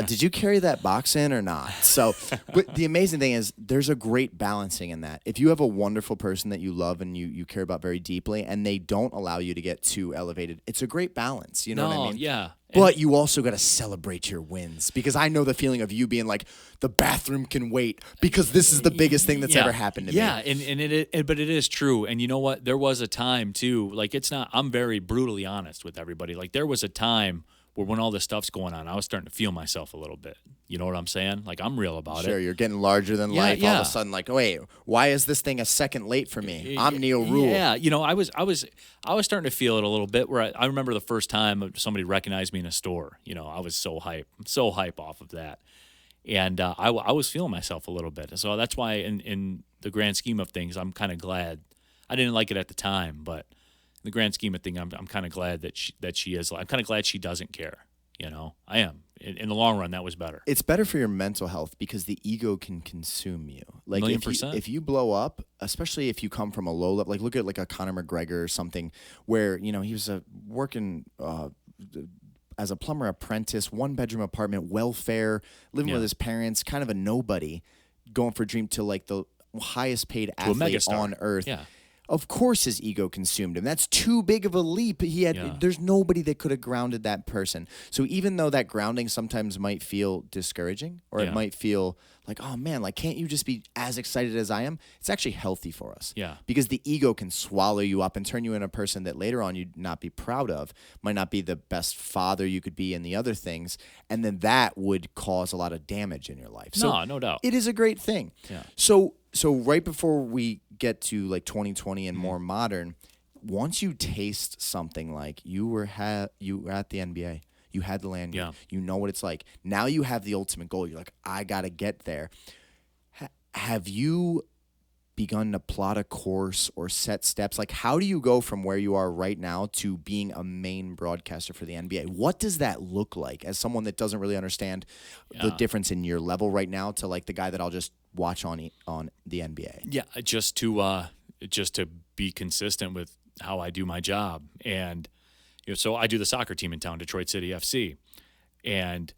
S1: Did you carry that box in or not? So, but the amazing thing is there's a great balancing in that. If you have a wonderful person that you love and you care about very deeply and they don't allow you to get too elevated, it's a great balance. You know what I mean?
S2: Yeah.
S1: But you also got to celebrate your wins because I know the feeling of you being like, the bathroom can wait because this is the biggest thing that's ever happened to me.
S2: Yeah, but it is true. And you know what? There was a time too, like I'm very brutally honest with everybody. Like there was a time where when all this stuff's going on, I was starting to feel myself a little bit. You know what I'm saying? Like I'm real about it.
S1: Sure, you're getting larger than life. All of a sudden, like, oh, wait, why is this thing a second late for me? I'm Neal Ruhl.
S2: Yeah, you know, I was starting to feel it a little bit. Where I remember the first time somebody recognized me in a store. You know, I was so hype off of that, and I was feeling myself a little bit. So that's why, in the grand scheme of things, I'm kind of glad. I didn't like it at the time, but in the grand scheme of things, I'm kind of glad that she is. I'm kind of glad she doesn't care. You know, I am. In the long run, that was better.
S1: It's better for your mental health because the ego can consume you. Like if you blow up, especially if you come from a low level, like look at like a Conor McGregor or something, where you know he was working as a plumber apprentice, 1-bedroom apartment, welfare, living with his parents, kind of a nobody, going for a dream to like the highest paid athlete on earth.
S2: Yeah.
S1: Of course his ego consumed him. That's too big of a leap. There's nobody that could have grounded that person. So even though that grounding sometimes might feel discouraging or it might feel like, oh man, like can't you just be as excited as I am? It's actually healthy for us.
S2: Yeah.
S1: Because the ego can swallow you up and turn you into a person that later on you'd not be proud of, might not be the best father you could be in the other things, and then that would cause a lot of damage in your life. So
S2: no doubt.
S1: It is a great thing.
S2: Yeah.
S1: So right before we get to like 2020 and more modern, once you taste something like you were at the NBA, you had the lanyard, you know what it's like. Now you have the ultimate goal. You're like, I got to get there. Have you begun to plot a course or set steps? Like, how do you go from where you are right now to being a main broadcaster for the NBA? What does that look like as someone that doesn't really understand the difference in your level right now to like the guy that I'll just watch on the NBA?
S2: Yeah, just to be consistent with how I do my job. And you know, so I do the soccer team in town, Detroit City FC, and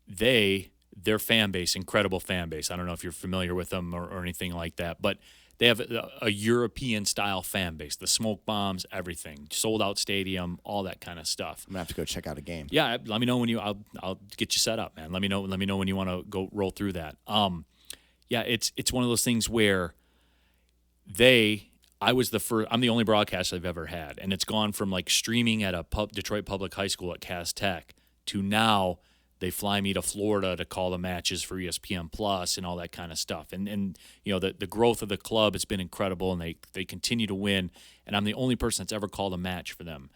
S2: their fan base, incredible fan base. I don't know if you're familiar with them or anything like that, but they have a European-style fan base, the smoke bombs, everything, sold-out stadium, all that kind of stuff.
S1: I'm going to have to go check out a game.
S2: Yeah, let me know when I'll get you set up, man. Let me know when you want to go roll through that. Yeah, it's one of those things where I'm the only broadcaster I've ever had, and it's gone from like streaming at a Detroit Public High School at Cass Tech to now they fly me to Florida to call the matches for ESPN Plus and all that kind of stuff. And you know, the growth of the club has been incredible, and they continue to win. And I'm the only person that's ever called a match for them.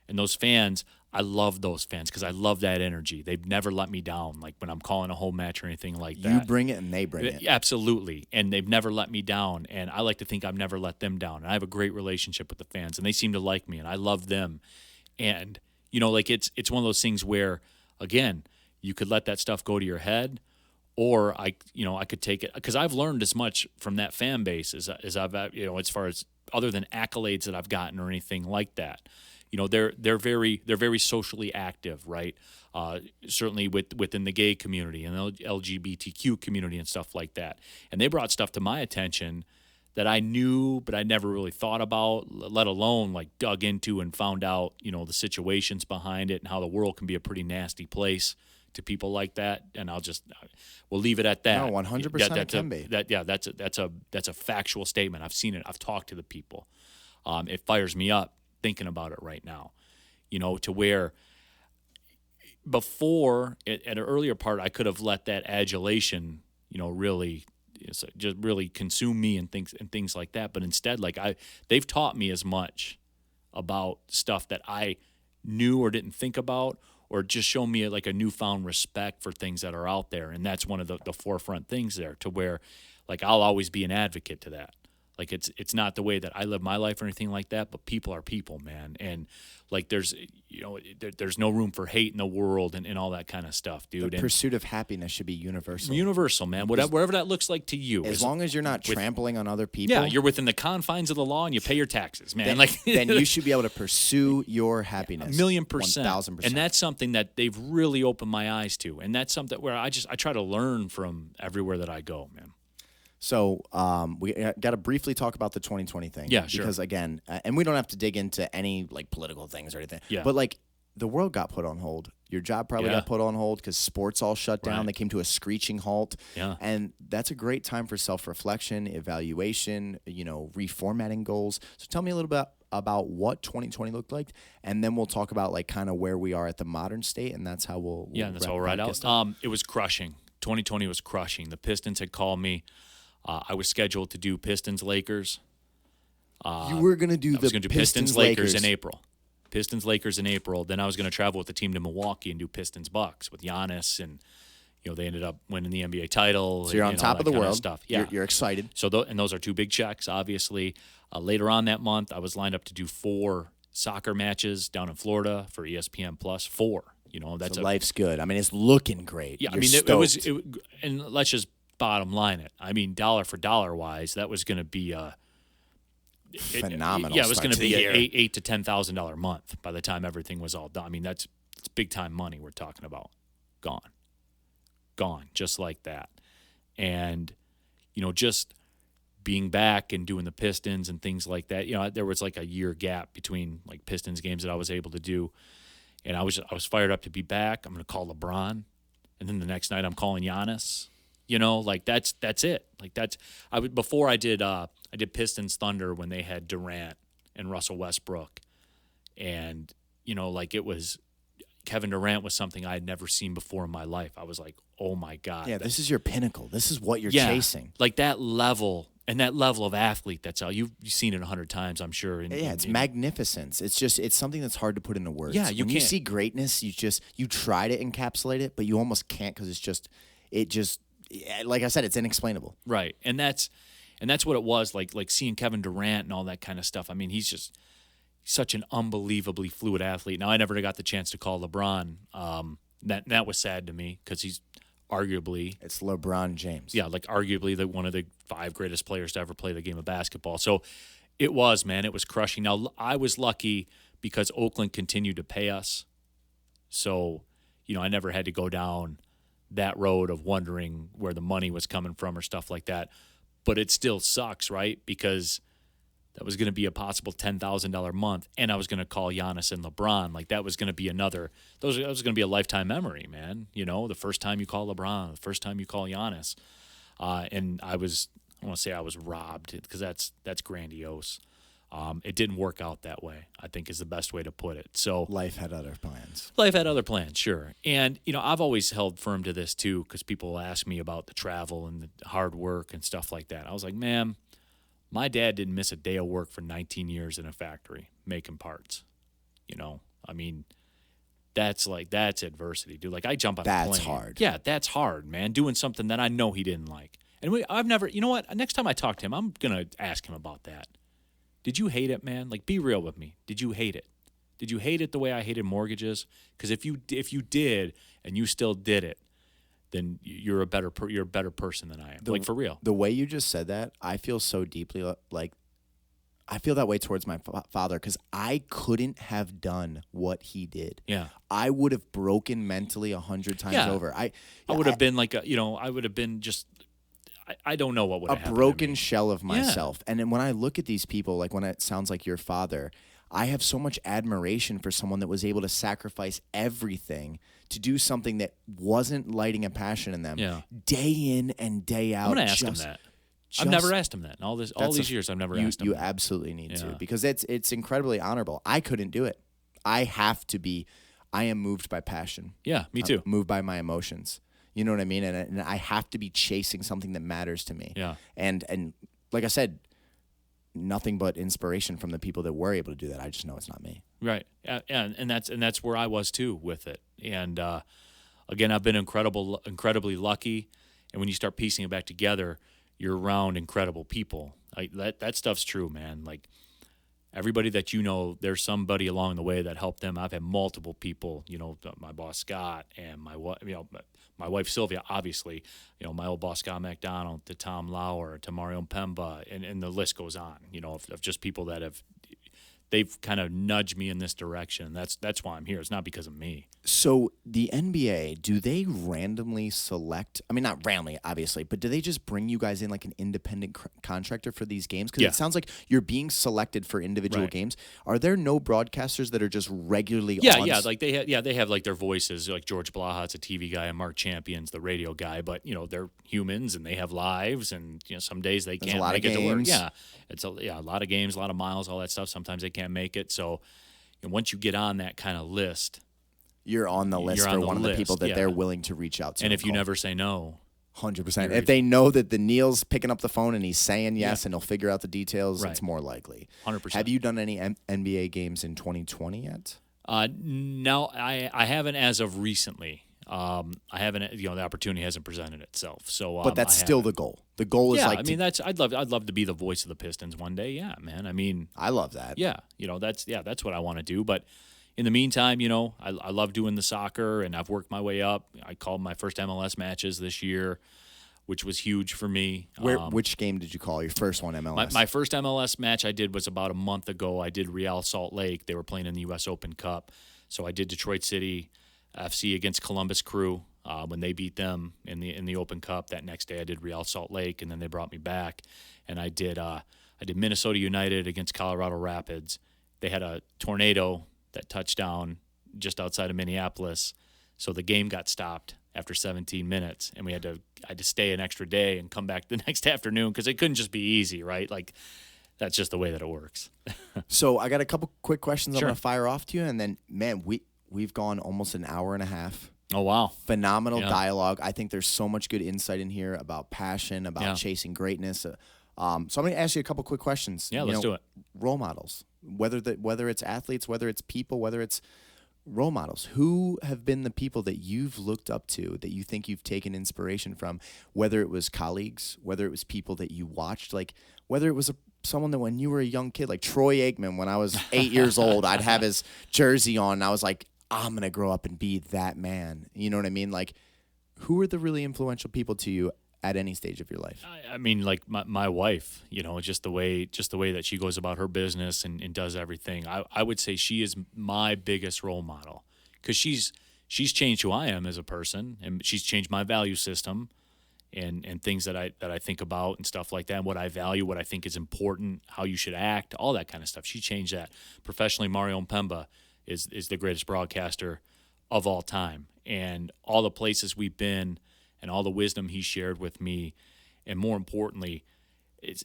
S2: And those fans, I love those fans because I love that energy. They've never let me down, like when I'm calling a home match or anything like that.
S1: You bring it and they bring it.
S2: Absolutely. And they've never let me down. And I like to think I've never let them down. And I have a great relationship with the fans, and they seem to like me, and I love them. And, you know, like it's one of those things where, again, you could let that stuff go to your head, or I could take it, because I've learned as much from that fan base as I've, you know, as far as other than accolades that I've gotten or anything like that. You know, they're very socially active, right? Certainly within the gay community and the LGBTQ community and stuff like that. And they brought stuff to my attention that I knew, but I never really thought about, let alone like dug into and found out, you know, the situations behind it and how the world can be a pretty nasty place to people like that, and we'll leave it at that.
S1: No, 100% it can be.
S2: That's a factual statement. I've seen it. I've talked to the people. It fires me up thinking about it right now, to where before at an earlier part, I could have let that adulation, really just really consume me and things like that. But instead, they've taught me as much about stuff that I knew or didn't think about, or just show me like a newfound respect for things that are out there. And that's one of the forefront things there, to where like I'll always be an advocate to that. Like it's not the way that I live my life or anything like that, but people are people, man. And like there's no room for hate in the world and all that kind of stuff, dude.
S1: The pursuit of happiness should be universal.
S2: Universal, man. Whatever that looks like to you.
S1: As long as you're not trampling on other people.
S2: Yeah, you're within the confines of the law and you pay your taxes, man.
S1: Then you should be able to pursue your happiness.
S2: 1,000,000%.
S1: 1,000%.
S2: And that's something that they've really opened my eyes to. And that's something where I try to learn from everywhere that I go, man.
S1: So we got to briefly talk about the 2020 thing.
S2: Yeah, sure.
S1: Because again, and we don't have to dig into any like political things or anything.
S2: Yeah.
S1: But like the world got put on hold. Your job probably got put on hold because sports all shut down.
S2: Right.
S1: They came to a screeching halt.
S2: Yeah.
S1: And that's a great time for self-reflection, evaluation, reformatting goals. So tell me a little bit about what 2020 looked like, and then we'll talk about like kind of where we are at the modern state, and that's how we'll
S2: that's how we'll ride out. It was crushing. 2020 was crushing. The Pistons had called me. I was scheduled to do Pistons-Lakers.
S1: You were going to do
S2: Pistons-Lakers in April. Pistons-Lakers in April. Then I was going to travel with the team to Milwaukee and do Pistons-Bucks with Giannis, and they ended up winning the NBA title.
S1: So you're on top of the world.
S2: Stuff. Yeah.
S1: You're excited.
S2: So and those are two big checks, obviously. Later on that month, I was lined up to do 4 soccer matches down in Florida for ESPN Plus. 4. That's
S1: so life's good. I mean, it's looking great.
S2: Yeah,
S1: you're
S2: it was, and let's just bottom line it. I mean, dollar for dollar wise, that was going to be
S1: phenomenal.
S2: Yeah, it was going to be an $8,000 to $10,000 month by the time everything was all done. I mean, it's big time money we're talking about. Gone, just like that. And just being back and doing the Pistons and things like that. There was like a year gap between like Pistons games that I was able to do, and I was fired up to be back. I'm going to call LeBron, and then the next night I'm calling Giannis. That's it. Like before I did Pistons Thunder when they had Durant and Russell Westbrook, and it was Kevin Durant was something I had never seen before in my life. I was like, oh my God.
S1: Yeah, this is your pinnacle. This is what you're chasing.
S2: Like that level of athlete. That's how you've seen it 100 times, I'm sure.
S1: It's magnificence. It's something that's hard to put into words.
S2: Yeah,
S1: when you see greatness, you try to encapsulate it, but you almost can't because it just. Like I said, it's inexplainable.
S2: Right. And that's what it was, like seeing Kevin Durant and all that kind of stuff. I mean, he's just such an unbelievably fluid athlete. Now, I never got the chance to call LeBron. That was sad to me because he's arguably...
S1: It's LeBron James.
S2: Yeah, like arguably one of the 5 greatest players to ever play the game of basketball. So it was crushing. Now, I was lucky because Oakland continued to pay us. So, I never had to go down that road of wondering where the money was coming from or stuff like that. But it still sucks, right? Because that was going to be a possible $10,000 month, and I was going to call Giannis and LeBron. Like that was going to be that was going to be a lifetime memory, man. The first time you call LeBron, the first time you call Giannis. And I want to say I was robbed because that's grandiose. It didn't work out that way, I think is the best way to put it. So
S1: life had other plans.
S2: Life had other plans, sure. And, I've always held firm to this too because people ask me about the travel and the hard work and stuff like that. I was like, man, my dad didn't miss a day of work for 19 years in a factory making parts. I mean, that's adversity, dude. Like I jump on a plane.
S1: That's hard.
S2: Yeah, that's hard, man. Doing something that I know he didn't like. And I've never, next time I talk to him, I'm going to ask him about that. Did you hate it, man? Like, be real with me. Did you hate it? Did you hate it the way I hated mortgages? Because if you did and you still did it, then you're a better person than I am. Like for real.
S1: The way you just said that, I feel so deeply like I feel that way towards my father because I couldn't have done what he did.
S2: Yeah,
S1: I would have broken mentally 100 times over. I
S2: would have been like I would have been just. I don't know what would have happened.
S1: A broken shell of myself. Yeah. And then when I look at these people, like when it sounds like your father, I have so much admiration for someone that was able to sacrifice everything to do something that wasn't lighting a passion in them day in and day out.
S2: I'm going to ask him that. I've never asked him that. In all these years, I've never asked him
S1: You
S2: that.
S1: absolutely need to, because it's incredibly honorable. I couldn't do it. I am moved by passion.
S2: Yeah, me too.
S1: I'm moved by my emotions. You know what I mean? And I have to be chasing something that matters to me.
S2: Yeah.
S1: And like I said, nothing but inspiration from the people that were able to do that. I just know it's not me.
S2: Right. And that's where I was too with it. And again, I've been incredibly lucky. And when you start piecing it back together, you're around incredible people. That stuff's true, man. Like everybody that you know, there's somebody along the way that helped them. I've had multiple people, my boss Scott and my wife Sylvia, obviously, my old boss Scott Mcdonald, to Tom Lauer, to Mario Mpemba, and the list goes on, of just people that they've kind of nudged me in this direction. That's why I'm here. It's not because of me.
S1: So the NBA, do they randomly select? I mean, not randomly, obviously, but do they just bring you guys in like an independent contractor for these games? Because it sounds like you're being selected for individual games. Are there no broadcasters that are just regularly on?
S2: Yeah, like they have like their voices. Like George Blahat's a TV guy, and Mark Champion's the radio guy. But they're humans and they have lives, and some days they can't make it to work. Yeah, it's a lot of games, a lot of miles, all that stuff. Sometimes they can't make it. So once you get on that kind of list,
S1: you're on the list for one of the people that they're willing to reach out to.
S2: And if you never say no,
S1: 100%. If they know that the Neal's picking up the phone and he's saying yes and he'll figure out the details, it's more likely.
S2: 100%.
S1: Have you done any NBA games in 2020 yet?
S2: No, I haven't as of recently. I haven't. The opportunity hasn't presented itself. So,
S1: but that's still the goal. The goal is
S2: I'd love to be the voice of the Pistons one day. Yeah, man. I mean,
S1: I love that.
S2: Yeah, that's what I want to do. But in the meantime, I love doing the soccer, and I've worked my way up. I called my first MLS matches this year, which was huge for me.
S1: Which game did you call your first one, MLS?
S2: My first MLS match I did was about a month ago. I did Real Salt Lake. They were playing in the U.S. Open Cup. So I did Detroit City FC against Columbus Crew when they beat them in the Open Cup. That next day I did Real Salt Lake, and then they brought me back. And I did Minnesota United against Colorado Rapids. They had a tornado that touched down just outside of Minneapolis, so the game got stopped after 17 minutes, and I had to stay an extra day and come back the next afternoon because it couldn't just be easy, right? Like that's just the way that it works.
S1: So I got a couple quick questions
S2: Sure.
S1: I'm going to fire off to you, and then, man, we've gone almost an hour and a half.
S2: Oh, wow.
S1: Phenomenal dialogue. I think there's so much good insight in here about passion, about chasing greatness. So I'm going to ask you a couple quick questions.
S2: Yeah, let's do it.
S1: Role models, whether it's athletes, whether it's people, whether it's role models. Who have been the people that you've looked up to, that you think you've taken inspiration from, whether it was colleagues, whether it was people that you watched, like whether it was someone that when you were a young kid, like Troy Aikman, when I was 8 years old, I'd have his jersey on, and I was like, I'm going to grow up and be that man. You know what I mean? Like, who are the really influential people to you at any stage of your life?
S2: I mean, like my wife, just the way that she goes about her business and does everything. I would say she is my biggest role model because she's changed who I am as a person, and she's changed my value system and things that I think about and stuff like that, and what I value, what I think is important, how you should act, all that kind of stuff. She changed that. Professionally, Mario Mpemba is the greatest broadcaster of all time, and all the places we've been and all the wisdom he shared with me, and more importantly,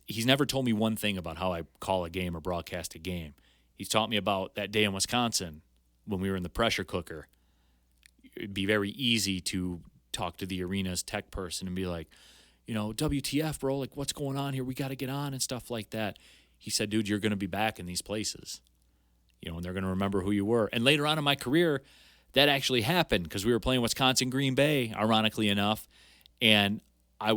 S2: he's never told me one thing about how I call a game or broadcast a game. He's taught me about that day in Wisconsin when we were in the pressure cooker. It'd be very easy to talk to the arena's tech person and be like, WTF, bro, like what's going on here? We got to get on and stuff like that. He said, dude, you're going to be back in these places, and they're going to remember who you were. And later on in my career, that actually happened because we were playing Wisconsin Green Bay, ironically enough, and I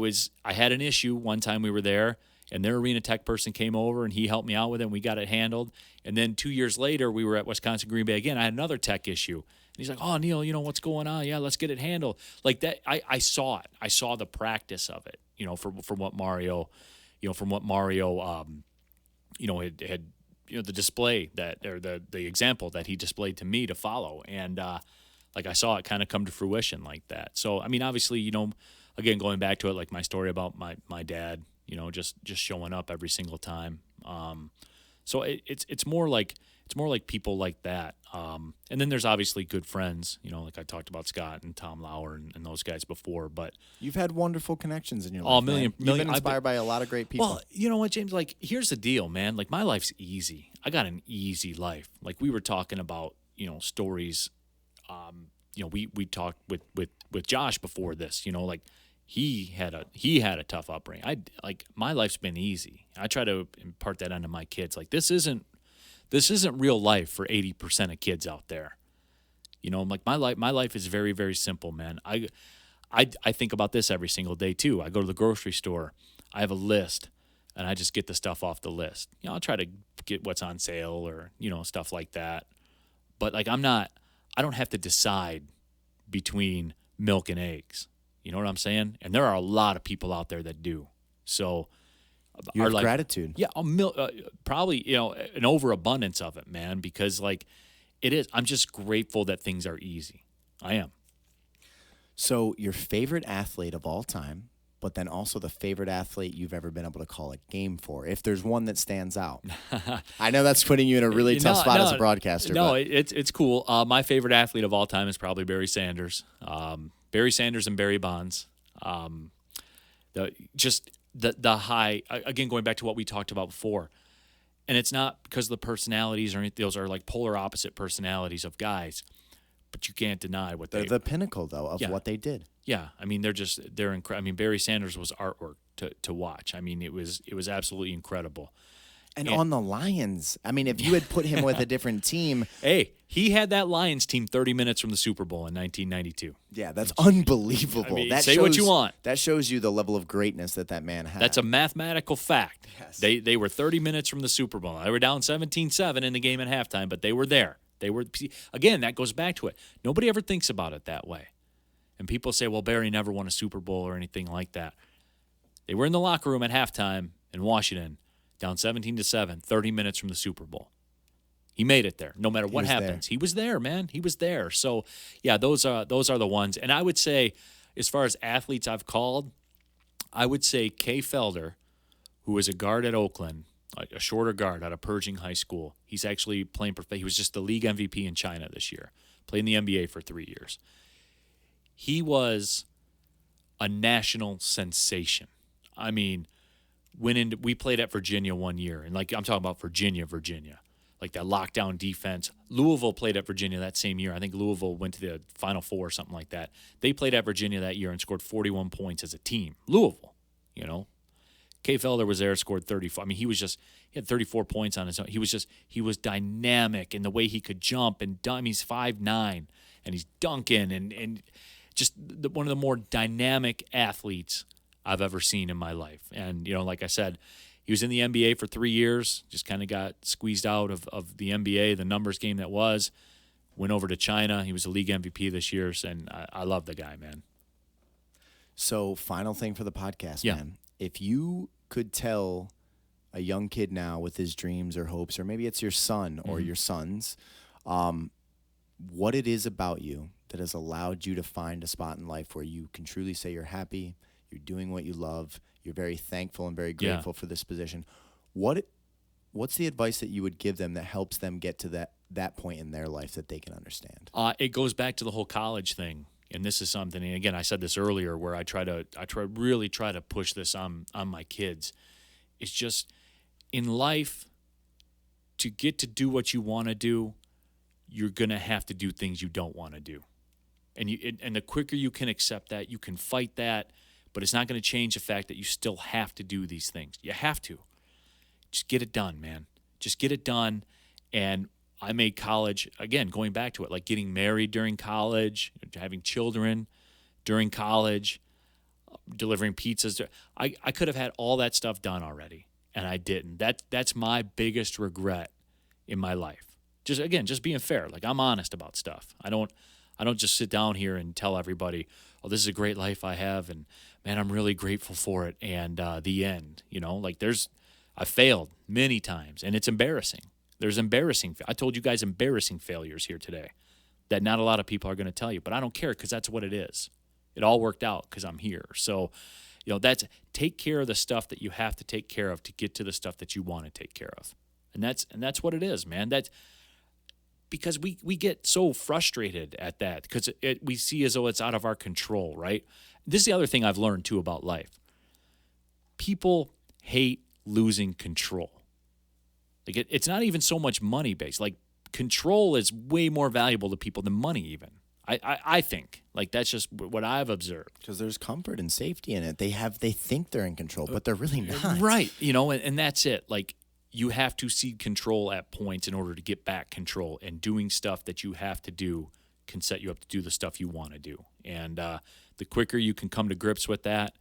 S2: had an issue one time we were there, and their arena tech person came over and he helped me out with it, and we got it handled. And then 2 years later, we were at Wisconsin Green Bay again. I had another tech issue, and he's like, "Oh, Neal, what's going on? Yeah, let's get it handled." Like that, I saw it. I saw the practice of it. From what Mario, had the display that, or the example that he displayed to me to follow. And like I saw it kind of come to fruition like that. So, I mean, obviously, again, going back to it, like my story about my dad, just showing up every single time. So it's more like It's more like people like that. And then there's obviously good friends, like I talked about Scott and Tom Lauer and those guys before. But
S1: you've had wonderful connections in your life.
S2: Million.
S1: You've been inspired by a lot of great people.
S2: Well, you know what, James? Like, here's the deal, man. Like, my life's easy. I got an easy life. Like, we were talking about, stories. We talked with Josh before this. Like, he had a tough upbringing. My life's been easy. I try to impart that onto my kids. Like, this isn't real life for 80% of kids out there. Like, my life is very, very simple, man. I think about this every single day too. I go to the grocery store, I have a list, and I just get the stuff off the list. I'll try to get what's on sale or, stuff like that. But like, I don't have to decide between milk and eggs. You know what I'm saying? And there are a lot of people out there that do. So
S1: you have gratitude.
S2: Yeah, probably, an overabundance of it, man, because like it is. I'm just grateful that things are easy. I am.
S1: So your favorite athlete of all time, but then also the favorite athlete you've ever been able to call a game for, if there's one that stands out. I know that's putting you in a really tough spot as a broadcaster.
S2: No, it's cool. My favorite athlete of all time is probably Barry Sanders. Barry Sanders and Barry Bonds. The high, again, going back to what we talked about before, and it's not because of the personalities or anything. Those are like polar opposite personalities of guys, but you can't deny what
S1: they're the pinnacle though of what they did.
S2: Yeah, I mean they're incredible. I mean, Barry Sanders was artwork to watch. I mean, it was absolutely incredible.
S1: And on the Lions, I mean, if you had put him with a different team.
S2: Hey, he had that Lions team 30 minutes from the Super Bowl in 1992.
S1: Yeah, that's unbelievable.
S2: I mean, say what you want.
S1: That shows you the level of greatness that man had.
S2: That's a mathematical fact.
S1: Yes.
S2: They were 30 minutes from the Super Bowl. They were down 17-7 in the game at halftime, but they were there. Again, that goes back to it. Nobody ever thinks about it that way. And people say, well, Barry never won a Super Bowl or anything like that. They were in the locker room at halftime in Washington, down 17-7, 30 minutes from the Super Bowl. He made it there, no matter what happens. He was there, man. He was there. So, yeah, those are the ones. And I would say, as far as athletes I've called, I would say Kay Felder, who was a guard at Oakland, a shorter guard out of Pershing High School. He's actually playing. He was just the league MVP in China this year. Played in the NBA for 3 years. He was a national sensation. I mean, we played at Virginia one year, and like I'm talking about Virginia, like that lockdown defense. Louisville played at Virginia that same year. I think Louisville went to the Final Four or something like that. They played at Virginia that year and scored 41 points as a team. Louisville, Kay Felder was there, scored 34. I mean, he had 34 points on his own. He was dynamic in the way he could jump and dunk. I mean, he's 5'9", and he's dunking and just one of the more dynamic athletes I've ever seen in my life. And, like I said, he was in the NBA for 3 years, just kind of got squeezed out of the NBA, the numbers game that was, went over to China. He was a league MVP this year, and I love the guy, man.
S1: So final thing for the podcast, man. If you could tell a young kid now with his dreams or hopes, or maybe it's your son or your sons, what it is about you that has allowed you to find a spot in life where you can truly say you're happy, you're doing what you love, you're very thankful and very grateful for this position. What's the advice that you would give them that helps them get to that point in their life that they can understand?
S2: It goes back to the whole college thing. And this is something, and again, I said this earlier, where I really try to push this on my kids. It's just, in life, to get to do what you want to do, you're going to have to do things you don't want to do. And the quicker you can accept that, you can fight that, but it's not going to change the fact that you still have to do these things. You have to. Just get it done, man. Just get it done. And I made college, again, going back to it, like getting married during college, having children during college, delivering pizzas. I could have had all that stuff done already, and I didn't. That's my biggest regret in my life. Just being fair. Like, I'm honest about stuff. I don't just sit down here and tell everybody, oh, this is a great life I have, and man, I'm really grateful for it, and the end. I failed many times, and it's embarrassing. There's I told you guys embarrassing failures here today that not a lot of people are going to tell you, but I don't care because that's what it is. It all worked out because I'm here. So, that's take care of the stuff that you have to take care of to get to the stuff that you want to take care of. And that's what it is, man. because we get so frustrated at that because we see as though it's out of our control, right? This is the other thing I've learned, too, about life. People hate losing control. Like it's not even so much money-based. Like, control is way more valuable to people than money even. I think. Like, that's just what I've observed.
S1: Because there's comfort and safety in it. They think they're in control, but they're really not.
S2: Right. And that's it. Like, you have to cede control at points in order to get back control, and doing stuff that you have to do can set you up to do the stuff you want to do. And the quicker you can come to grips with that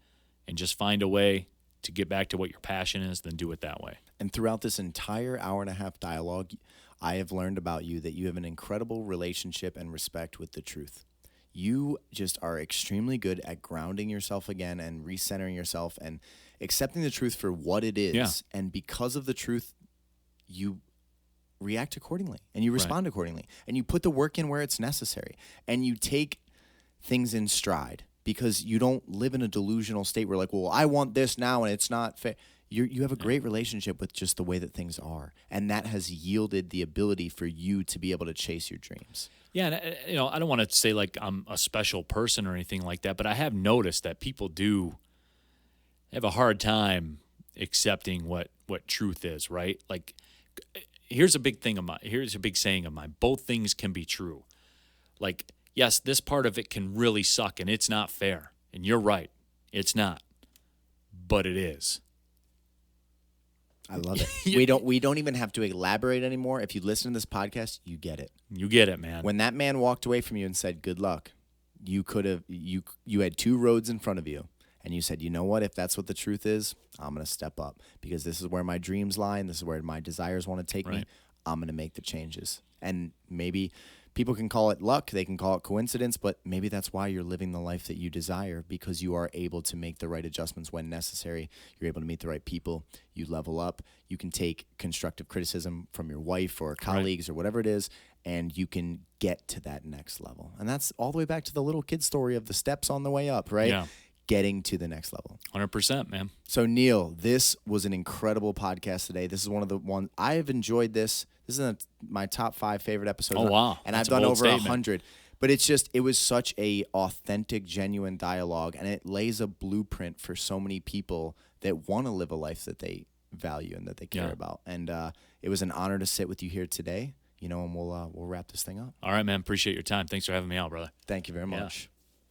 S2: and just find a way to get back to what your passion is, then do it that way.
S1: And throughout this entire hour-and-a-half dialogue, I have learned about you that you have an incredible relationship and respect with the truth. You just are extremely good at grounding yourself again and recentering yourself and accepting the truth for what it is.
S2: Yeah.
S1: And because of the truth, you react accordingly and you respond accordingly. And you put the work in where it's necessary. And you take things in stride because you don't live in a delusional state where, like, well, I want this now and it's not fair. You have a great relationship with just the way that things are, and that has yielded the ability for you to be able to chase your dreams.
S2: Yeah, and I don't want to say like I'm a special person or anything like that, but I have noticed that people do have a hard time accepting what truth is, right? Like, here's a big saying of mine: both things can be true. Like, yes, this part of it can really suck, and it's not fair, and you're right, it's not, but it is.
S1: I love it. We don't even have to elaborate anymore. If you listen to this podcast, you get it.
S2: You get it, man.
S1: When that man walked away from you and said, "Good luck," you had two roads in front of you, and you said, "You know what? If that's what the truth is, I'm going to step up because this is where my dreams lie and this is where my desires want to take me. I'm going to make the changes." And maybe people can call it luck, they can call it coincidence, but maybe that's why you're living the life that you desire, because you are able to make the right adjustments when necessary. You're able to meet the right people. You level up. You can take constructive criticism from your wife or colleagues or whatever it is, and you can get to that next level. And that's all the way back to the little kid story of the steps on the way up, right?
S2: Yeah.
S1: Getting to the next level.
S2: 100%, man.
S1: So, Neal, this was an incredible podcast today. This is one of the ones I have enjoyed. This is my top 5 favorite episodes.
S2: Oh, wow.
S1: And
S2: That's
S1: I've done over
S2: statement.
S1: 100. But it was such a authentic, genuine dialogue, and it lays a blueprint for so many people that want to live a life that they value and that they care about. And it was an honor to sit with you here today. And we'll wrap this thing up.
S2: All right, man. Appreciate your time. Thanks for having me out, brother.
S1: Thank you very much.